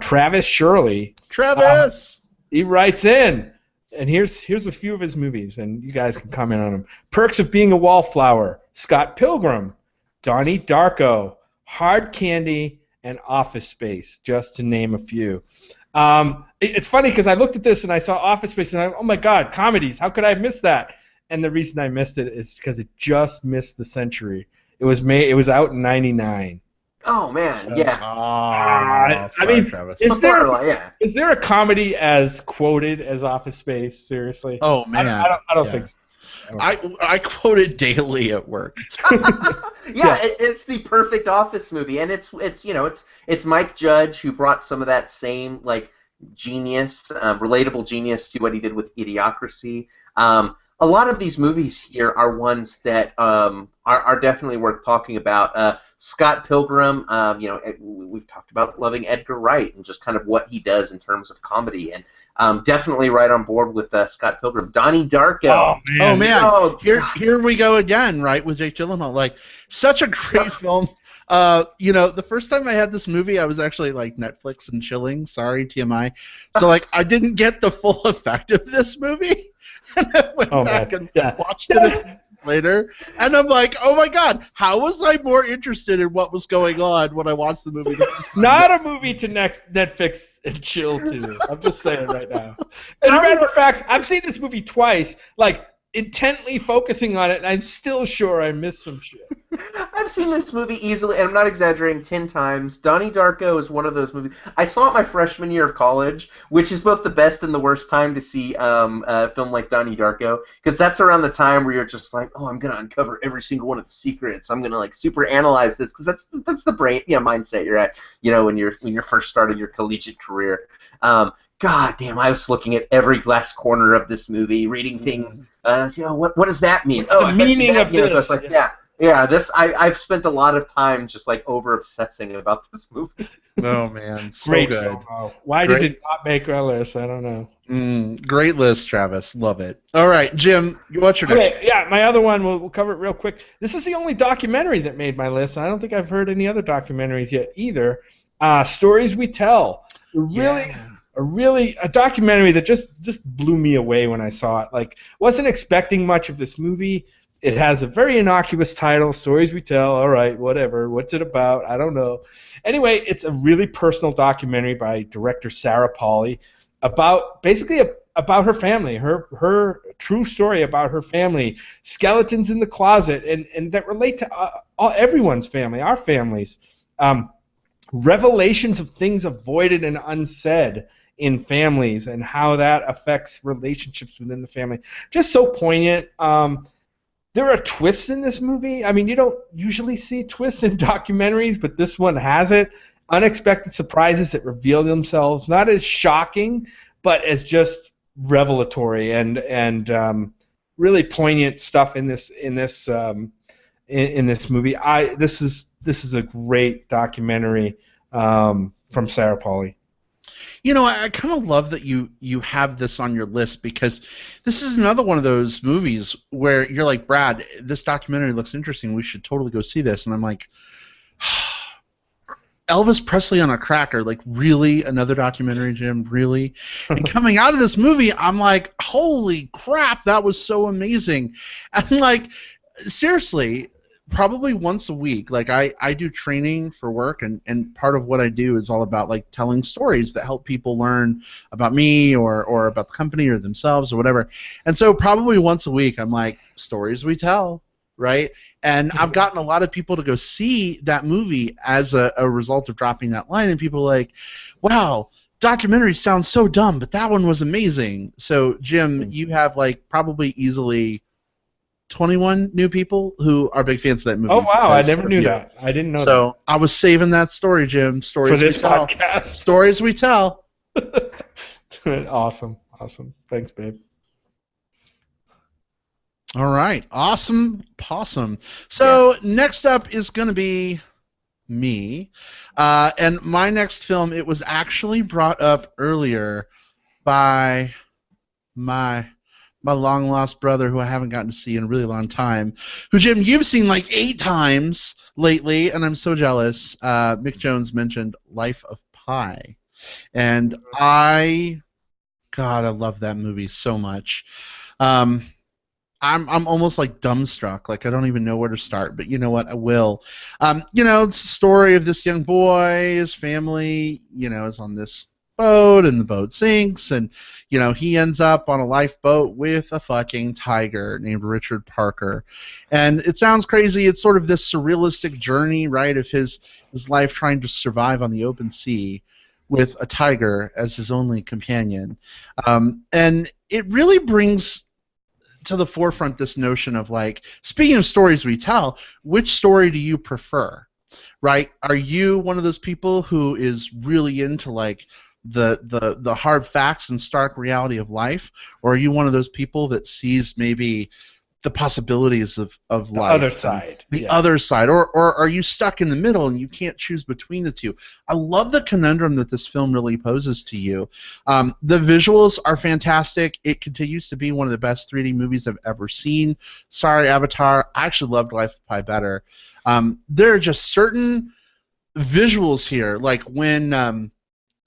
Travis Shirley. Travis! He writes in, and here's a few of his movies, and you guys can comment on them. Perks of Being a Wallflower, Scott Pilgrim, Donnie Darko, Hard Candy, and Office Space, just to name a few. It's funny because I looked at this and I saw Office Space and oh my God, comedies! How could I have missed that? And the reason I missed it is because it just missed the century. It was out in '99. Oh man, so, yeah. I mean, Travis. is there a comedy as quoted as Office Space? Seriously? Oh man, I don't think so. I quote it daily at work. It's the perfect Office movie, and it's Mike Judge who brought some of that same like genius, relatable genius to what he did with Idiocracy. A lot of these movies here are ones that are definitely worth talking about. Scott Pilgrim, we've talked about loving Edgar Wright and just kind of what he does in terms of comedy, and definitely right on board with Scott Pilgrim. Donnie Darko. Oh man, here we go again, right, with Jake Gyllenhaal. Like, such a great film. The first time I had this movie, I was actually like Netflix and chilling. Sorry, TMI. So like, I didn't get the full effect of this movie. And I went back and watched it later, and I'm like, oh my God, how was I more interested in what was going on when I watched the movie? Not a movie to Netflix and chill to. I'm just saying right now. As a matter of fact, I've seen this movie twice, like intently focusing on it, and I'm still sure I missed some shit. I've seen this movie easily, and I'm not exaggerating, 10 times. Donnie Darko is one of those movies. I saw it my freshman year of college, which is both the best and the worst time to see a film like Donnie Darko, because that's around the time where you're just like, oh, I'm going to uncover every single one of the secrets. I'm going to like super analyze this, because that's the brain mindset you're at, when you're first starting your collegiate career. God damn, I was looking at every glass corner of this movie, reading things. What does that mean? What's the meaning of this? Like, yeah. I've spent a lot of time just like over obsessing about this movie. Oh man, so great good. Film. Why did it not make our list? I don't know. Great list, Travis. Love it. All right, Jim, what's your next? Okay, yeah, my other one. We'll cover it real quick. This is the only documentary that made my list. I don't think I've heard any other documentaries yet either. Stories We Tell. A documentary that just blew me away when I saw it. Like, wasn't expecting much of this movie. It has a very innocuous title, Stories We Tell. All right, whatever. What's it about? I don't know. Anyway, it's a really personal documentary by director Sarah Polley about about her family, her true story about her family, skeletons in the closet, and that relate to everyone's family, our families. Revelations of things avoided and unsaid in families and how that affects relationships within the family. Just so poignant. There are twists in this movie. I mean, you don't usually see twists in documentaries, but this one has it. Unexpected surprises that reveal themselves, not as shocking, but as just revelatory and really poignant stuff in this movie. This is a great documentary from Sarah Polley. I kind of love that you have this on your list, because this is another one of those movies where you're like, Brad, this documentary looks interesting. We should totally go see this. And I'm like, Elvis Presley on a Cracker, like, really? Another documentary, Jim? Really? And coming out of this movie, I'm like, holy crap, that was so amazing. And like, seriously, probably once a week, like I do training for work, and part of what I do is all about like telling stories that help people learn about me or about the company or themselves or whatever. And so probably once a week I'm like, Stories We Tell, right? And I've gotten a lot of people to go see that movie as a result of dropping that line, and people are like, wow, documentary sounds so dumb, but that one was amazing. So Jim, you have like probably easily 21 new people who are big fans of that movie. Oh wow, I never knew that. I didn't know that. So I was saving that story, Jim. Stories for this we tell. podcast. Stories we tell. Awesome. Thanks, babe. All right, awesome possum. So next up is going to be me, and my next film. It was actually brought up earlier by my long lost brother, who I haven't gotten to see in a really long time. Who, Jim, you've seen like 8 times lately, and I'm so jealous. Mick Jones mentioned Life of Pi, and I love that movie so much. I'm almost like dumbstruck, like I don't even know where to start, but you know what, I will. It's the story of this young boy, his family, is on this boat, and the boat sinks, and he ends up on a lifeboat with a fucking tiger named Richard Parker. And it sounds crazy, it's sort of this surrealistic journey, right, of his life trying to survive on the open sea with a tiger as his only companion. And it really brings to the forefront this notion of, like, speaking of stories we tell, which story do you prefer, right? Are you one of those people who is really into, like, the hard facts and stark reality of life, or are you one of those people that sees maybe the possibilities of life, the other side, or are you stuck in the middle and you can't choose between the two? I love the conundrum that this film really poses to you. The visuals are fantastic. It continues to be one of the best 3D movies I've ever seen. Sorry, Avatar. I actually loved Life of Pi better. There are just certain visuals here, like when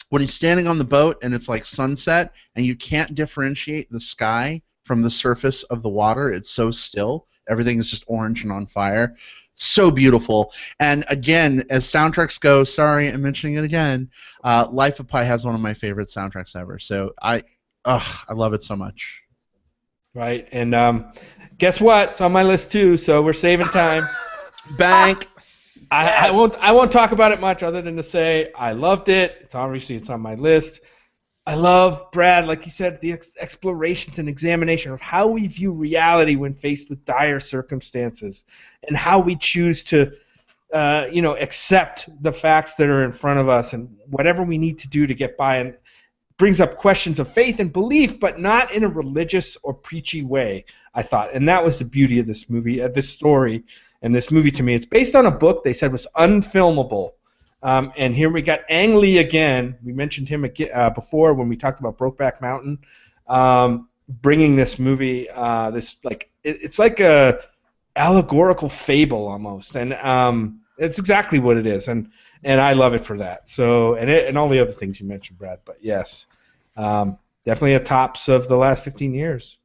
he's standing on the boat and it's like sunset and you can't differentiate the sky from the surface of the water. It's so still. Everything is just orange and on fire. So beautiful. And again, as soundtracks go, sorry, I'm mentioning it again, Life of Pi has one of my favorite soundtracks ever. So I love it so much. Right. And guess what? It's on my list too, so we're saving time. Bank. I won't talk about it much other than to say I loved it. It's on my list. I love, Brad, like you said, the explorations and examination of how we view reality when faced with dire circumstances, and how we choose to, accept the facts that are in front of us and whatever we need to do to get by. And brings up questions of faith and belief, but not in a religious or preachy way, I thought. And that was the beauty of this movie, this story, and this movie to me. It's based on a book they said was unfilmable. And here we got Ang Lee again. We mentioned him before when we talked about Brokeback Mountain, bringing this movie, it's like a allegorical fable almost, and it's exactly what it is, and I love it for that. So and all the other things you mentioned, Brad. But yes, definitely a tops of the last 15 years.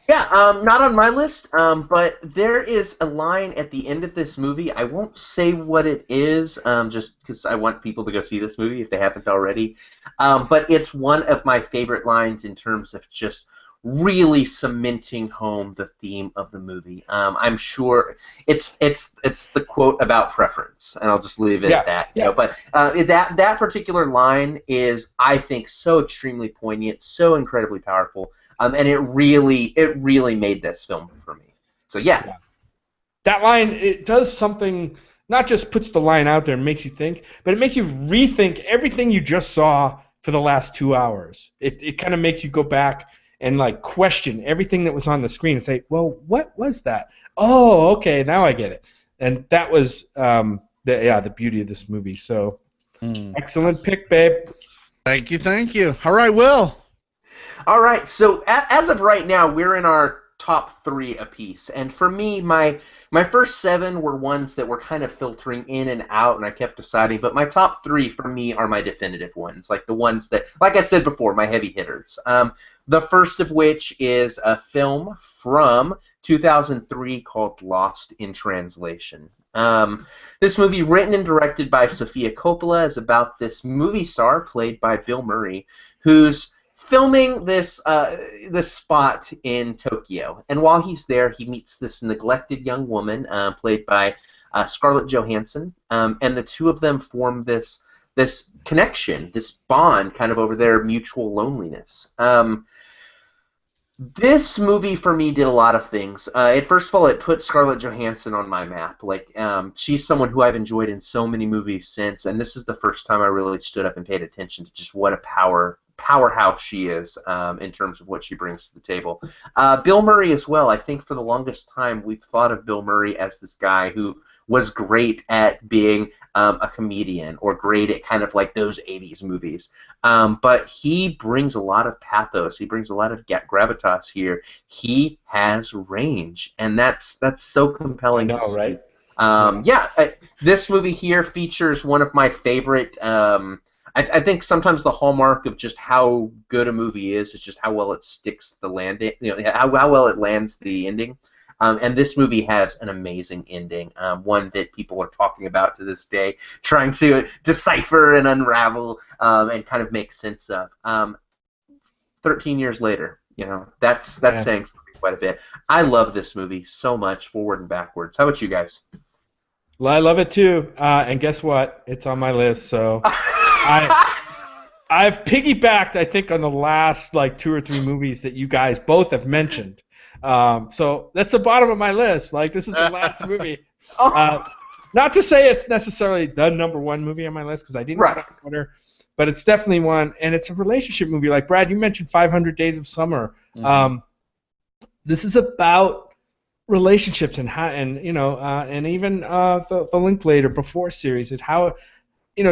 Yeah, not on my list, but there is a line at the end of this movie. I won't say what it is, just because I want people to go see this movie if they haven't already. But it's one of my favorite lines in terms of just really cementing home the theme of the movie. I'm sure it's the quote about preference, and I'll just leave it at that. Yeah. But that particular line is, I think, so extremely poignant, so incredibly powerful. And it really made this film for me. So yeah. That line, it does something, not just puts the line out there and makes you think, but it makes you rethink everything you just saw for the last 2 hours. It kind of makes you go back and like question everything that was on the screen and say, well, what was that? Oh, okay, now I get it. And that was the beauty of this movie. So excellent pick, babe. Thank you. All right, Will. All right, so as of right now, we're in our top 3 apiece, and for me, my first 7 were ones that were kind of filtering in and out, and I kept deciding, but my top 3 for me are my definitive ones, like the ones that, like I said before, my heavy hitters. The first of which is a film from 2003 called Lost in Translation. This movie, written and directed by Sofia Coppola, is about this movie star played by Bill Murray, who's filming this spot in Tokyo, and while he's there, he meets this neglected young woman played by Scarlett Johansson, and the two of them form this connection, this bond, kind of over their mutual loneliness. This movie for me did a lot of things. First of all, it put Scarlett Johansson on my map. Like, she's someone who I've enjoyed in so many movies since, and this is the first time I really stood up and paid attention to just what a powerhouse she is in terms of what she brings to the table. Bill Murray as well. I think for the longest time we've thought of Bill Murray as this guy who was great at being a comedian or great at kind of like those 80s movies. But he brings a lot of pathos. He brings a lot of gravitas here. He has range, and that's so compelling to see. Right? This movie here features one of my favorite. I think sometimes the hallmark of just how good a movie is just how well it sticks the landing. How well it lands the ending. And this movie has an amazing ending, one that people are talking about to this day, trying to decipher and unravel and kind of make sense of. 13 years later, that's saying something quite a bit. I love this movie so much, forward and backwards. How about you guys? Well, I love it too, and guess what? It's on my list, so I've piggybacked, I think, on the last like 2 or 3 movies that you guys both have mentioned. So that's the bottom of my list. Like, this is the last movie. Not to say it's necessarily the #1 movie on my list, because I didn't put it on Twitter, but it's definitely one, and it's a relationship movie. Like, Brad, you mentioned 500 Days of Summer. Mm-hmm. This is about relationships and how, and even the Linklater Before series, and how,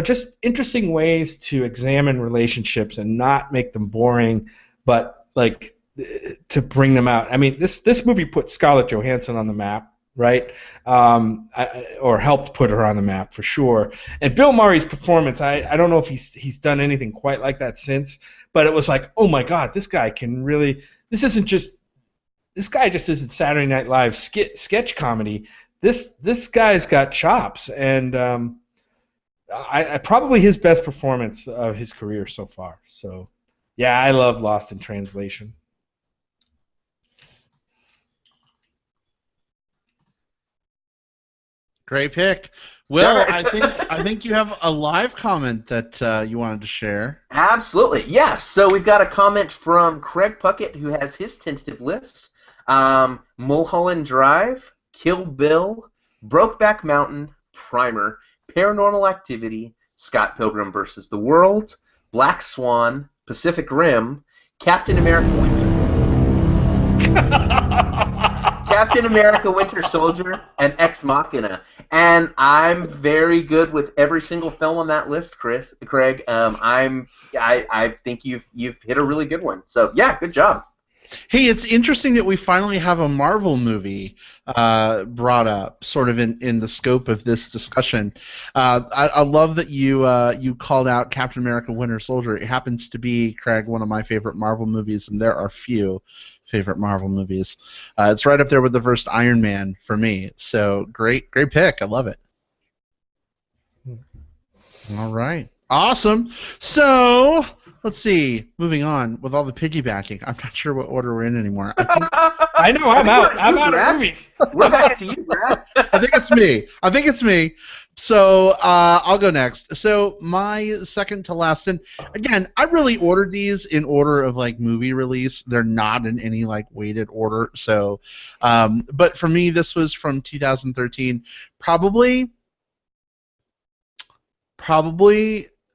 just interesting ways to examine relationships and not make them boring, but like to bring them out. I mean, this movie put Scarlett Johansson on the map, right? Or helped put her on the map for sure. And Bill Murray's performance, I don't know if he's done anything quite like that since, but it was like, oh my God, this guy can really. This guy just isn't Saturday Night Live sketch comedy. This guy's got chops, and I probably his best performance of his career so far. So, yeah, I love Lost in Translation. Great pick. Will, I think you have a live comment that you wanted to share. Absolutely, yes. So we've got a comment from Craig Puckett, who has his tentative list. Mulholland Drive, Kill Bill, Brokeback Mountain, Primer, Paranormal Activity, Scott Pilgrim vs. the World, Black Swan, Pacific Rim, Captain America Winter Soldier, and Ex Machina. And I'm very good with every single film on that list, Craig. I think you've hit a really good one. So yeah, good job. Hey, it's interesting that we finally have a Marvel movie brought up, sort of in the scope of this discussion. I love that you called out Captain America: Winter Soldier. It happens to be, Craig, one of my favorite Marvel movies, and there are few favorite Marvel movies. It's right up there with the first Iron Man for me. So great pick. I love it. All right. Awesome. So let's see. Moving on with all the piggybacking. I'm not sure what order we're in anymore. I know. I'm out. I'm out of movies. We're back to you, Brad. I think it's me. So I'll go next. So my second to last, and again, I really ordered these in order of like movie release. They're not in any like weighted order. So, but for me, this was from 2013. Probably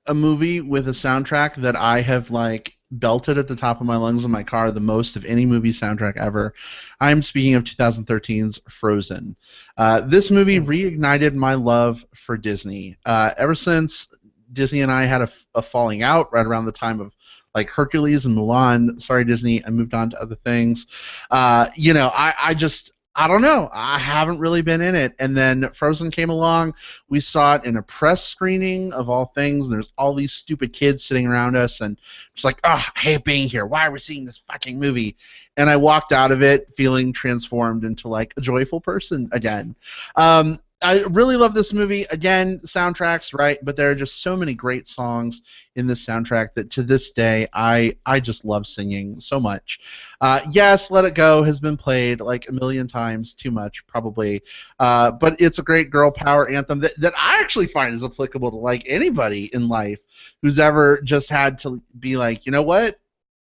a movie with a soundtrack that I have like belted at the top of my lungs in my car the most of any movie soundtrack ever. I'm speaking of 2013's Frozen. This movie reignited my love for Disney. Ever since Disney and I had a falling out right around the time of like Hercules and Mulan. Sorry, Disney, I moved on to other things. I don't know. I haven't really been in it. And then Frozen came along. We saw it in a press screening of all things. There's all these stupid kids sitting around us, and just like, oh, I hate being here. Why are we seeing this fucking movie? And I walked out of it feeling transformed into like a joyful person again. I really love this movie. Again, soundtracks, right? But there are just so many great songs in this soundtrack that to this day I just love singing so much. Yes, Let It Go has been played like a million times, too much probably, but it's a great girl power anthem that I actually find is applicable to like anybody in life who's ever just had to be like, you know what?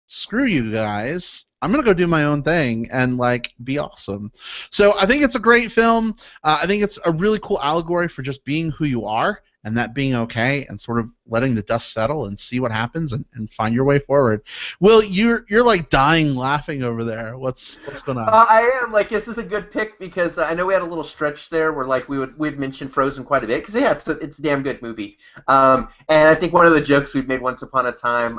screw you guys. I'm going to go do my own thing and, like, be awesome. So I think it's a great film. I think it's a really cool allegory for just being who you are and that being okay and sort of letting the dust settle and see what happens and find your way forward. Will, you're like dying laughing over there. What's going on? I am. Like, this is a good pick because I know we had a little stretch there where, like, we'd mentioned Frozen quite a bit because, yeah, it's a damn good movie. And I think one of the jokes we've made once upon a time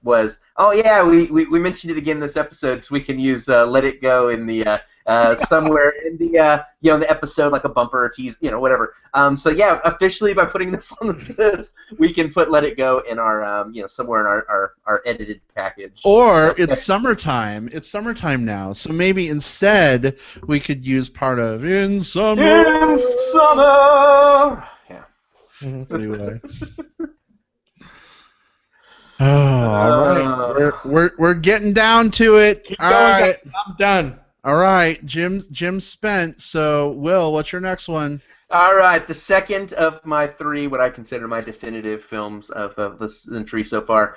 was, oh yeah, we mentioned it again this episode, so we can use "Let It Go" in the somewhere in the in the episode, like a bumper or tease, whatever. So yeah, officially by putting this on the list, we can put "Let It Go" in our somewhere in our edited package. Or it's summertime. It's summertime now, so maybe instead we could use part of "In Summer." In summer. Yeah. Anyway. Oh, all right. We're getting down to it. Keep all going, right. guys. I'm done. All right. Jim's spent. So, Will, what's your next one? All right. The second of my three, what I consider my definitive films of the century so far,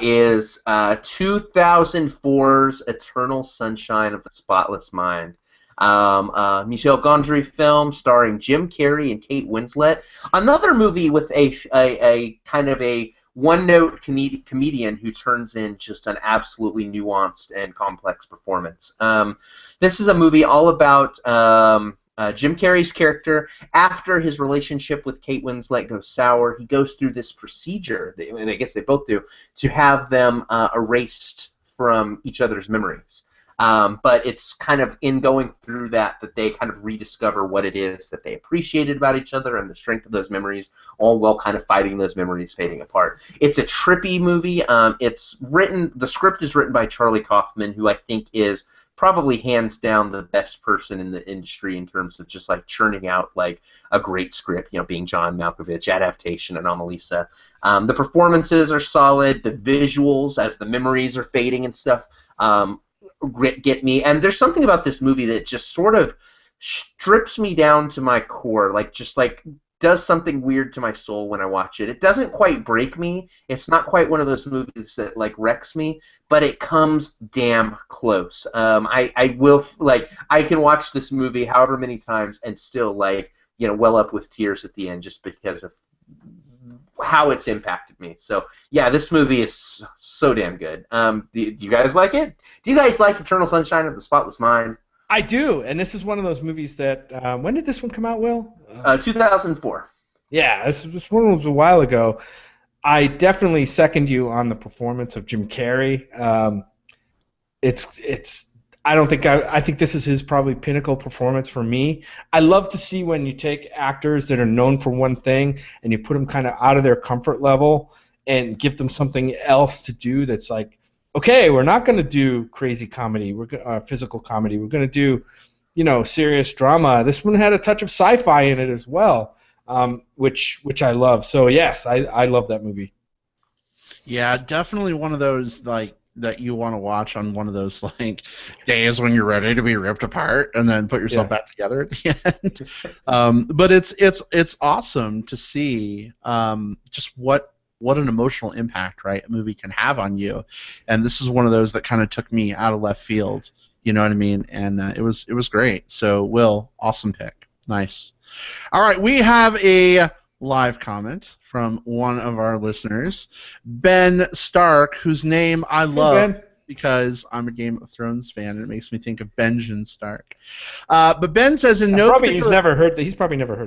is 2004's Eternal Sunshine of the Spotless Mind. Michel Gondry film starring Jim Carrey and Kate Winslet. Another movie with a kind of a one-note comedian who turns in just an absolutely nuanced and complex performance. This is a movie all about Jim Carrey's character. After his relationship with Kate Winslet goes sour, he goes through this procedure, and I guess they both do, to have them erased from each other's memories. But it's kind of in going through that they kind of rediscover what it is that they appreciated about each other and the strength of those memories, all while kind of fighting those memories fading apart. It's a trippy movie. The script is written by Charlie Kaufman, who I think is probably hands down the best person in the industry in terms of just like churning out like a great script, being John Malkovich, adaptation, and Anomalisa. The performances are solid. The visuals, as the memories are fading and stuff, get me. And there's something about this movie that just sort of strips me down to my core, just does something weird to my soul when I watch it. It doesn't quite break me. It's not quite one of those movies that wrecks me, but it comes damn close. I will I can watch this movie however many times and still well up with tears at the end just because of how it's impacted me. So yeah, this movie is so damn good. Do you guys like it? Do you guys like Eternal Sunshine of the Spotless Mind? I do, and this is one of those movies that when did this one come out, Will? 2004. Yeah, this one was a while ago. I definitely second you on the performance of Jim Carrey. I think this is his probably pinnacle performance for me. I love to see when you take actors that are known for one thing and you put them kind of out of their comfort level and give them something else to do that's like, okay, we're not going to do crazy comedy, physical comedy. We're going to do, serious drama. This one had a touch of sci-fi in it as well, which I love. So yes, I love that movie. Yeah, definitely one of those that you want to watch on one of those days when you're ready to be ripped apart and then put yourself back together at the end. But it's awesome to see just what an emotional impact, right, a movie can have on you. And this is one of those that kind of took me out of left field, you know what I mean? And it was great. So Will, awesome pick. Nice. All right, we have a live comment from one of our listeners, Ben Stark, whose name I love because I'm a Game of Thrones fan, and it makes me think of Benjen Stark. But Ben says he's probably never heard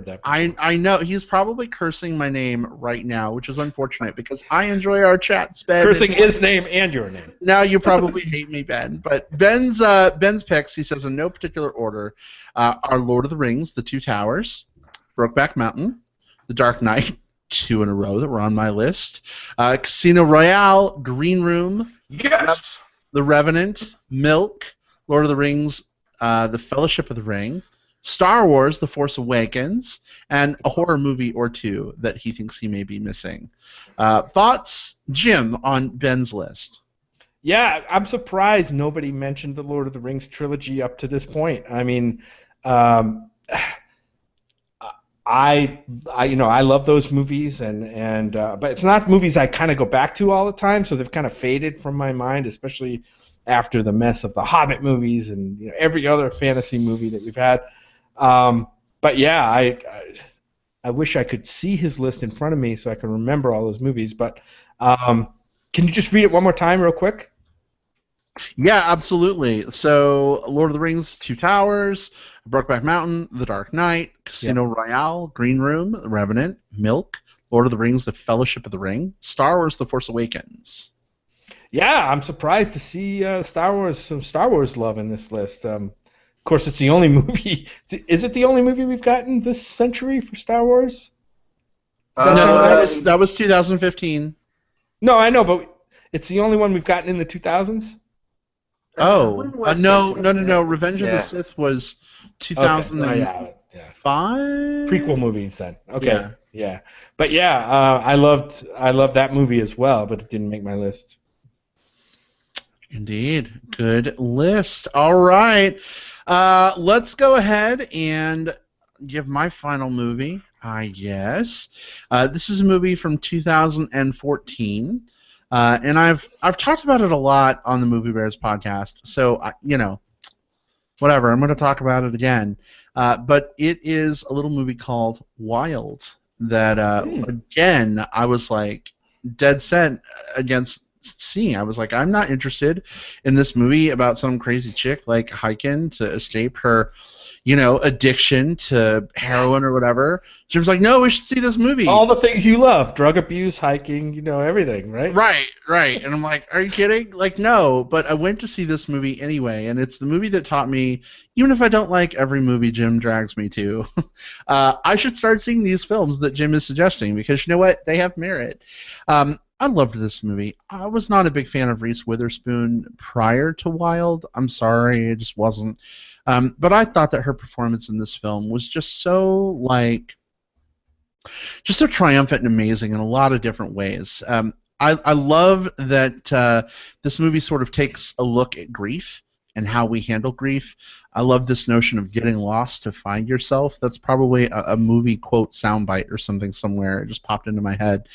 that. I know. He's probably cursing my name right now, which is unfortunate because I enjoy our chats, Ben. Cursing his name and your name. Now you probably hate me, Ben. But Ben's picks, he says in no particular order, are Lord of the Rings, The Two Towers, Brokeback Mountain, The Dark Knight, 2 in a row that were on my list, Casino Royale, Green Room, yes, The Revenant, Milk, Lord of the Rings, The Fellowship of the Ring, Star Wars, The Force Awakens, and a horror movie or two that he thinks he may be missing. Thoughts, Jim, on Ben's list? Yeah, I'm surprised nobody mentioned the Lord of the Rings trilogy up to this point. I mean, I love those movies, but it's not movies I kind of go back to all the time, so they've kind of faded from my mind, especially after the mess of the Hobbit movies and every other fantasy movie that we've had. But yeah, I wish I could see his list in front of me so I can remember all those movies. But can you just read it one more time real quick? Yeah, absolutely. So, Lord of the Rings, Two Towers, Brokeback Mountain, The Dark Knight, Casino Royale, Green Room, The Revenant, Milk, Lord of the Rings, The Fellowship of the Ring, Star Wars, The Force Awakens. Yeah, I'm surprised to see some Star Wars love in this list. Of course, it's the only movie. Is it the only movie we've gotten this century for Star Wars? No, that was 2015. No, I know, but it's the only one we've gotten in the 2000s. No. Revenge of the Sith was 2005. Prequel movies then. Okay. Yeah. But yeah, I loved that movie as well, but it didn't make my list. Indeed. Good list. All right. Let's go ahead and give my final movie, I guess. This is a movie from 2014. And I've talked about it a lot on the Movie Bears podcast, so whatever. I'm going to talk about it again. But it is a little movie called Wild that again I was like dead set against seeing. I was like, I'm not interested in this movie about some crazy chick like hiking to escape her addiction to heroin or whatever. Jim's like, no, we should see this movie. All the things you love, drug abuse, hiking, everything, right? Right. And I'm like, are you kidding? Like, no, but I went to see this movie anyway, and it's the movie that taught me, even if I don't like every movie Jim drags me to, I should start seeing these films that Jim is suggesting, because you know what? They have merit. I loved this movie. I was not a big fan of Reese Witherspoon prior to Wild. I'm sorry, it just wasn't. But I thought that her performance in this film was just so triumphant and amazing in a lot of different ways. I love that this movie sort of takes a look at grief and how we handle grief. I love this notion of getting lost to find yourself. That's probably a movie quote soundbite or something somewhere. It just popped into my head.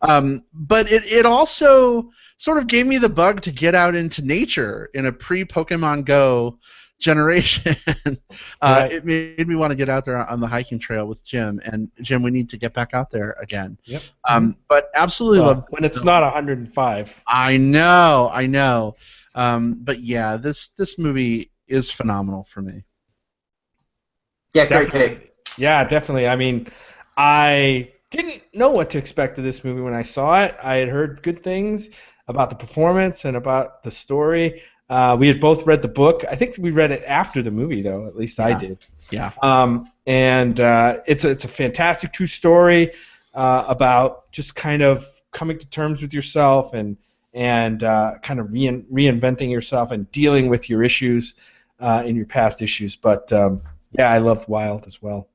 But it also sort of gave me the bug to get out into nature in a pre-Pokemon Go generation. Right. It made me want to get out there on the hiking trail with Jim. And Jim, we need to get back out there again. Yep. But absolutely love when it's not 105. I know. But yeah, this movie is phenomenal for me. Yeah, great pick. Yeah, definitely. I mean, I didn't know what to expect of this movie when I saw it. I had heard good things about the performance and about the story. We had both read the book. I think we read it after the movie, though. At least I did. Yeah. And it's a fantastic true story about just kind of coming to terms with yourself and kind of reinventing yourself and dealing with your issues in your past issues. But yeah, I loved Wild as well.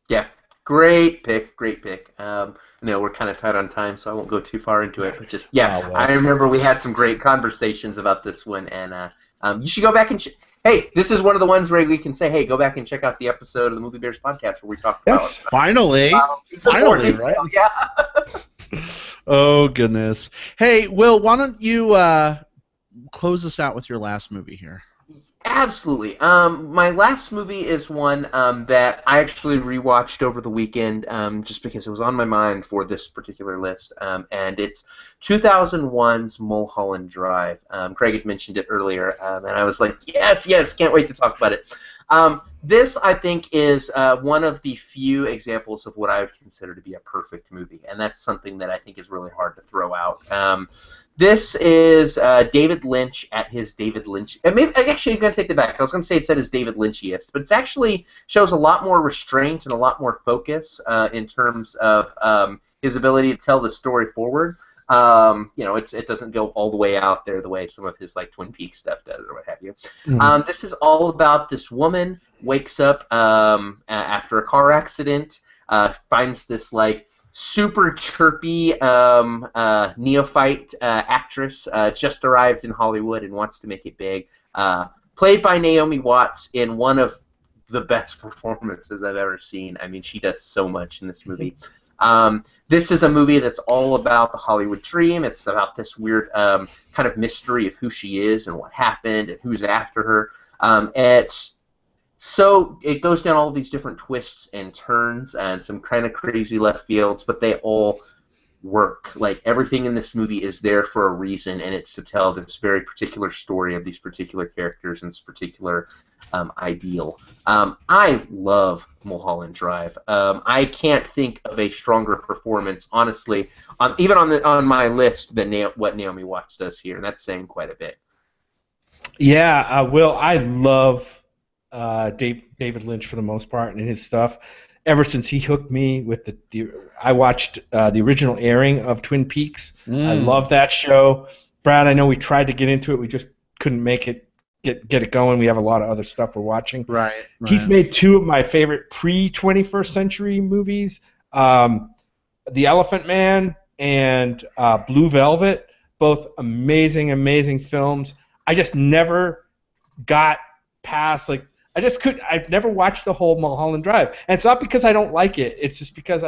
Yeah, great pick. We're kind of tight on time, so I won't go too far into it. But just I remember we had some great conversations about this one, and you should go back and hey, this is one of the ones where we can say, hey, go back and check out the episode of the Movie Bears podcast where we talked about it. Finally, right? Yeah. Oh, goodness. Hey, Will, why don't you close us out with your last movie here? Absolutely. My last movie is one that I actually rewatched over the weekend just because it was on my mind for this particular list, and it's 2001's Mulholland Drive. Craig had mentioned it earlier, and I was like, yes, can't wait to talk about it. This, I think, is one of the few examples of what I would consider to be a perfect movie, and that's something that I think is really hard to throw out. This is David Lynch at his David Lynch. Maybe actually, I'm going to take that back. I was going to say it said his David Lynchiest, but it actually shows a lot more restraint and a lot more focus in terms of his ability to tell the story forward. It doesn't go all the way out there the way some of his like Twin Peaks stuff does or what have you. Mm-hmm. This is all about this woman wakes up after a car accident, finds this like super chirpy neophyte actress just arrived in Hollywood and wants to make it big. Played by Naomi Watts in one of the best performances I've ever seen. I mean, she does so much in this movie. This is a movie that's all about the Hollywood dream. It's about this weird kind of mystery of who she is and what happened and who's after her. It goes down all these different twists and turns and some kind of crazy left fields, but they all work. Like, everything in this movie is there for a reason, and it's to tell this very particular story of these particular characters and this particular ideal. I love Mulholland Drive. I can't think of a stronger performance, honestly, even on my list than what Naomi Watts does here, and that's saying quite a bit. Yeah, Will, I love David Lynch for the most part and his stuff. Ever since he hooked me with I watched the original airing of Twin Peaks. I love that show. Brad, I know we tried to get into it, we just couldn't make it get it going. We have a lot of other stuff we're watching. Right. He's made two of my favorite pre-21st century movies, The Elephant Man and Blue Velvet. Both amazing films. I just never got past I've never watched the whole Mulholland Drive, and it's not because I don't like it. It's just because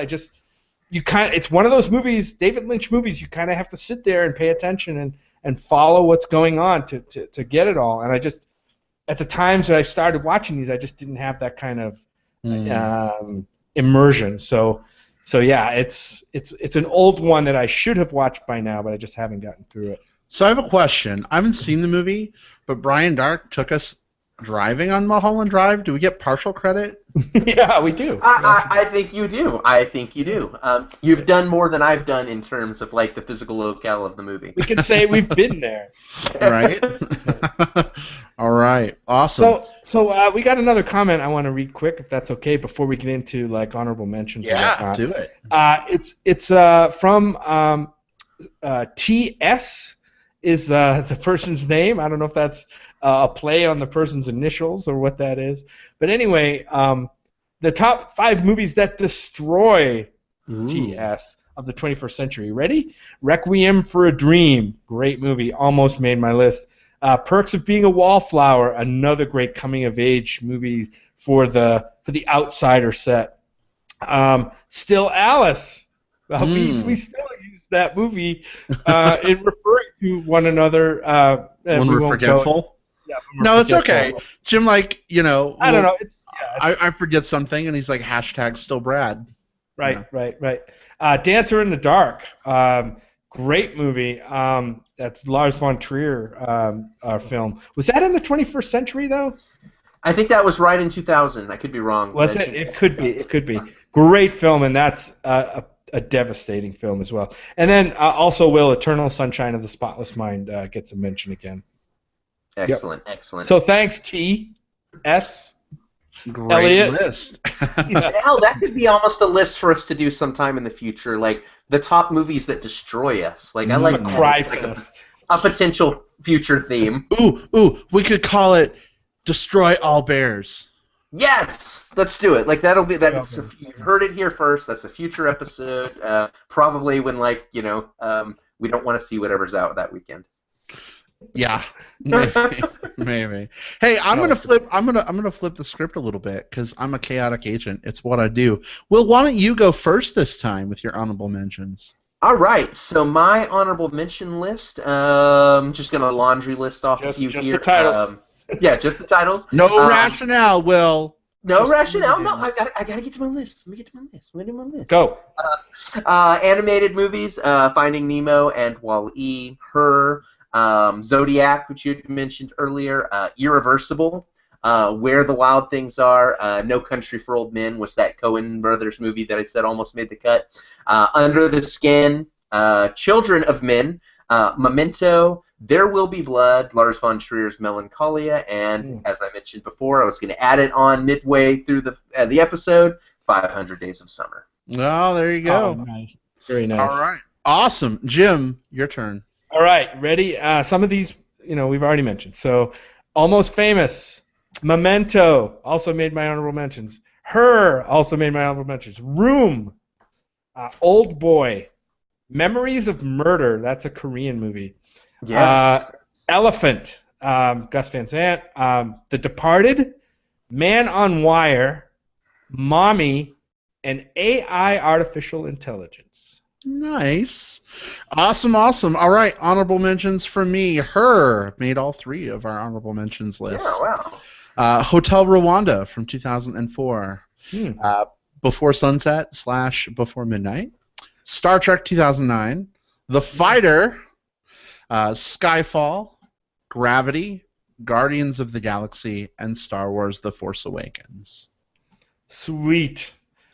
it's one of those movies, David Lynch movies. You kind of have to sit there and pay attention and follow what's going on to get it all. And I just, at the times that I started watching these, I just didn't have that kind of immersion. So yeah, it's an old one that I should have watched by now, but I just haven't gotten through it. So I have a question. I haven't seen the movie, but Brian Dark took us driving on Mulholland Drive. Do we get partial credit? Yeah, we do. I think you do. You've done more than I've done in terms of the physical locale of the movie. We can say we've been there. Right. All right. Awesome. So we got another comment I want to read quick, if that's okay, before we get into honorable mentions. Yeah, do it. It's from TS is the person's name. I don't know if that's a play on the person's initials or what that is. But anyway, the top 5 movies that destroy TS of the 21st century. Ready? Requiem for a Dream. Great movie. Almost made my list. Perks of Being a Wallflower. Another great coming-of-age movie for the outsider set. Still Alice. We still use that movie in referring to one another. When we're forgetful? Yeah, no, it's okay. Jim, I don't know. I forget something, and he's like, # still Brad. Right, yeah. right. Dancer in the Dark. Great movie. That's Lars von Trier film. Was that in the 21st century, though? I think that was right in 2000. I could be wrong. Was it? It could be. Great film, and that's a devastating film as well. And then also, Eternal Sunshine of the Spotless Mind gets a mention again. Excellent. So thanks, T.S. Great Elliot. list. Hell, that could be almost a list for us to do sometime in the future, the top movies that destroy us. I like that. A potential future theme. Ooh, we could call it Destroy All Bears. Yes, let's do it. That'll be that. You've heard it here first. That's a future episode. Probably when we don't want to see whatever's out that weekend. Yeah, maybe. Hey, I'm gonna flip the script a little bit because I'm a chaotic agent. It's what I do. Will, why don't you go first this time with your honorable mentions? All right. So my honorable mention list. Just gonna laundry list off a few here. Just the titles. Yeah, just the titles. No rationale, Will. No rationale. No, I gotta get to my list. Let me get to my list. Go. Animated movies: Finding Nemo and Wall-E, Her. Zodiac, which you mentioned earlier, Irreversible, Where the Wild Things Are, No Country for Old Men was that Coen Brothers movie that I said almost made the cut, Under the Skin, Children of Men, Memento, There Will Be Blood, Lars von Trier's Melancholia, and as I mentioned before, I was going to add it on midway through the episode, 500 Days of Summer. Oh, there you go. Oh, nice. Very nice. All right. Awesome. Jim, your turn. All right, ready? Some of these, we've already mentioned. So, Almost Famous, Memento, also made my honorable mentions. Her, also made my honorable mentions. Room, Old Boy, Memories of Murder, that's a Korean movie. Yes. Elephant, Gus Van Sant. The Departed, Man on Wire, Mommy, and AI Artificial Intelligence. Nice. Awesome. All right, honorable mentions from me. Her made all 3 of our honorable mentions list. Yeah, wow. Hotel Rwanda from 2004. Before Sunset / Before Midnight. Star Trek 2009. The Fighter. Skyfall. Gravity. Guardians of the Galaxy. And Star Wars The Force Awakens. Sweet.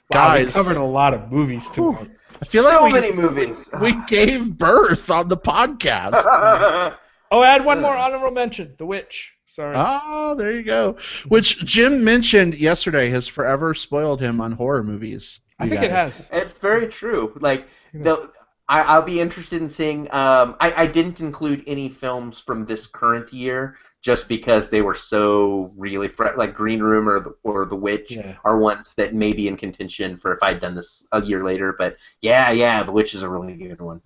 Wow, guys, we covered a lot of movies tonight. I feel so like many movies. We gave birth on the podcast. Add one more honorable mention. The Witch. Sorry. Oh, there you go. Which Jim mentioned yesterday has forever spoiled him on horror movies. I think it has. It's very true. Like, I'll be interested in seeing. I didn't include any films from this current year just because they were so really like Green Room or The Witch are ones that may be in contention for if I'd done this a year later. But yeah, The Witch is a really good one.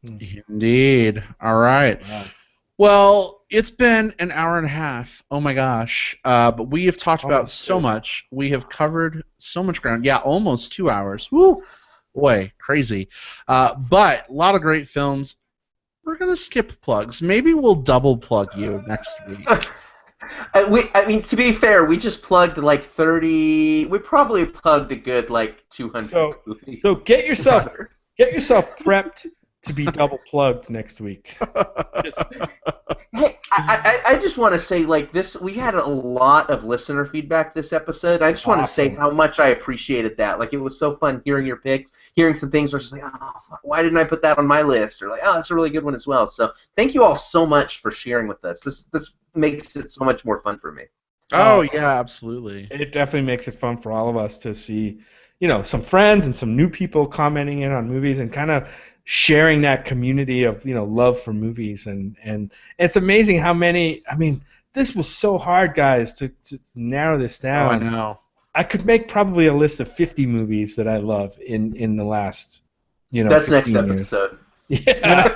Indeed. All right. Wow. Well, it's been an hour and a half. Oh my gosh. But we have talked about so much. We have covered so much ground. Yeah, almost 2 hours. Woo! Boy, crazy. But a lot of great films. We're going to skip plugs. Maybe we'll double plug you next week. I mean, to be fair, we just plugged like 30. We probably plugged a good like 200 movies. So get yourself prepped to be double plugged next week. Hey, I just want to say, like, we had a lot of listener feedback this episode. I just want to say how much I appreciated that. Like, it was so fun hearing your picks, hearing some things where it's just like, oh, why didn't I put that on my list? Or like, oh, that's a really good one as well. So thank you all so much for sharing with us. This makes it so much more fun for me. Oh, yeah, absolutely. It definitely makes it fun for all of us to see, some friends and some new people commenting in on movies and kind of sharing that community of love for movies, and it's amazing how many. I mean, this was so hard, guys, to narrow this down. Oh, I know. I could make probably a list of 50 movies that I love in the last That's next years. episode. Yeah,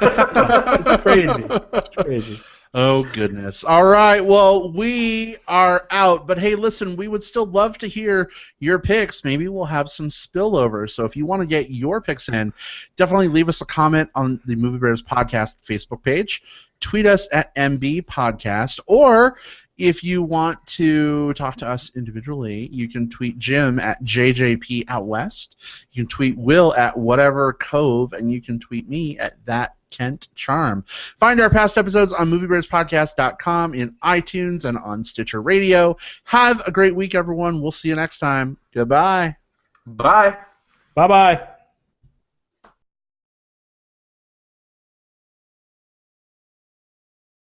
it's crazy. It's crazy. Oh, goodness. All right, well, we are out. But, hey, listen, we would still love to hear your picks. Maybe we'll have some spillover. So if you want to get your picks in, definitely leave us a comment on the Movie Bears Podcast Facebook page. Tweet us at MB Podcast. Or if you want to talk to us individually, you can tweet Jim at JJP Out West. You can tweet Will at Whatever Cove. And you can tweet me at That Kent Charm. Find our past episodes on MovieBearsPodcast.com, in iTunes, and on Stitcher Radio. Have a great week, everyone. We'll see you next time. Goodbye. Bye. Bye-bye.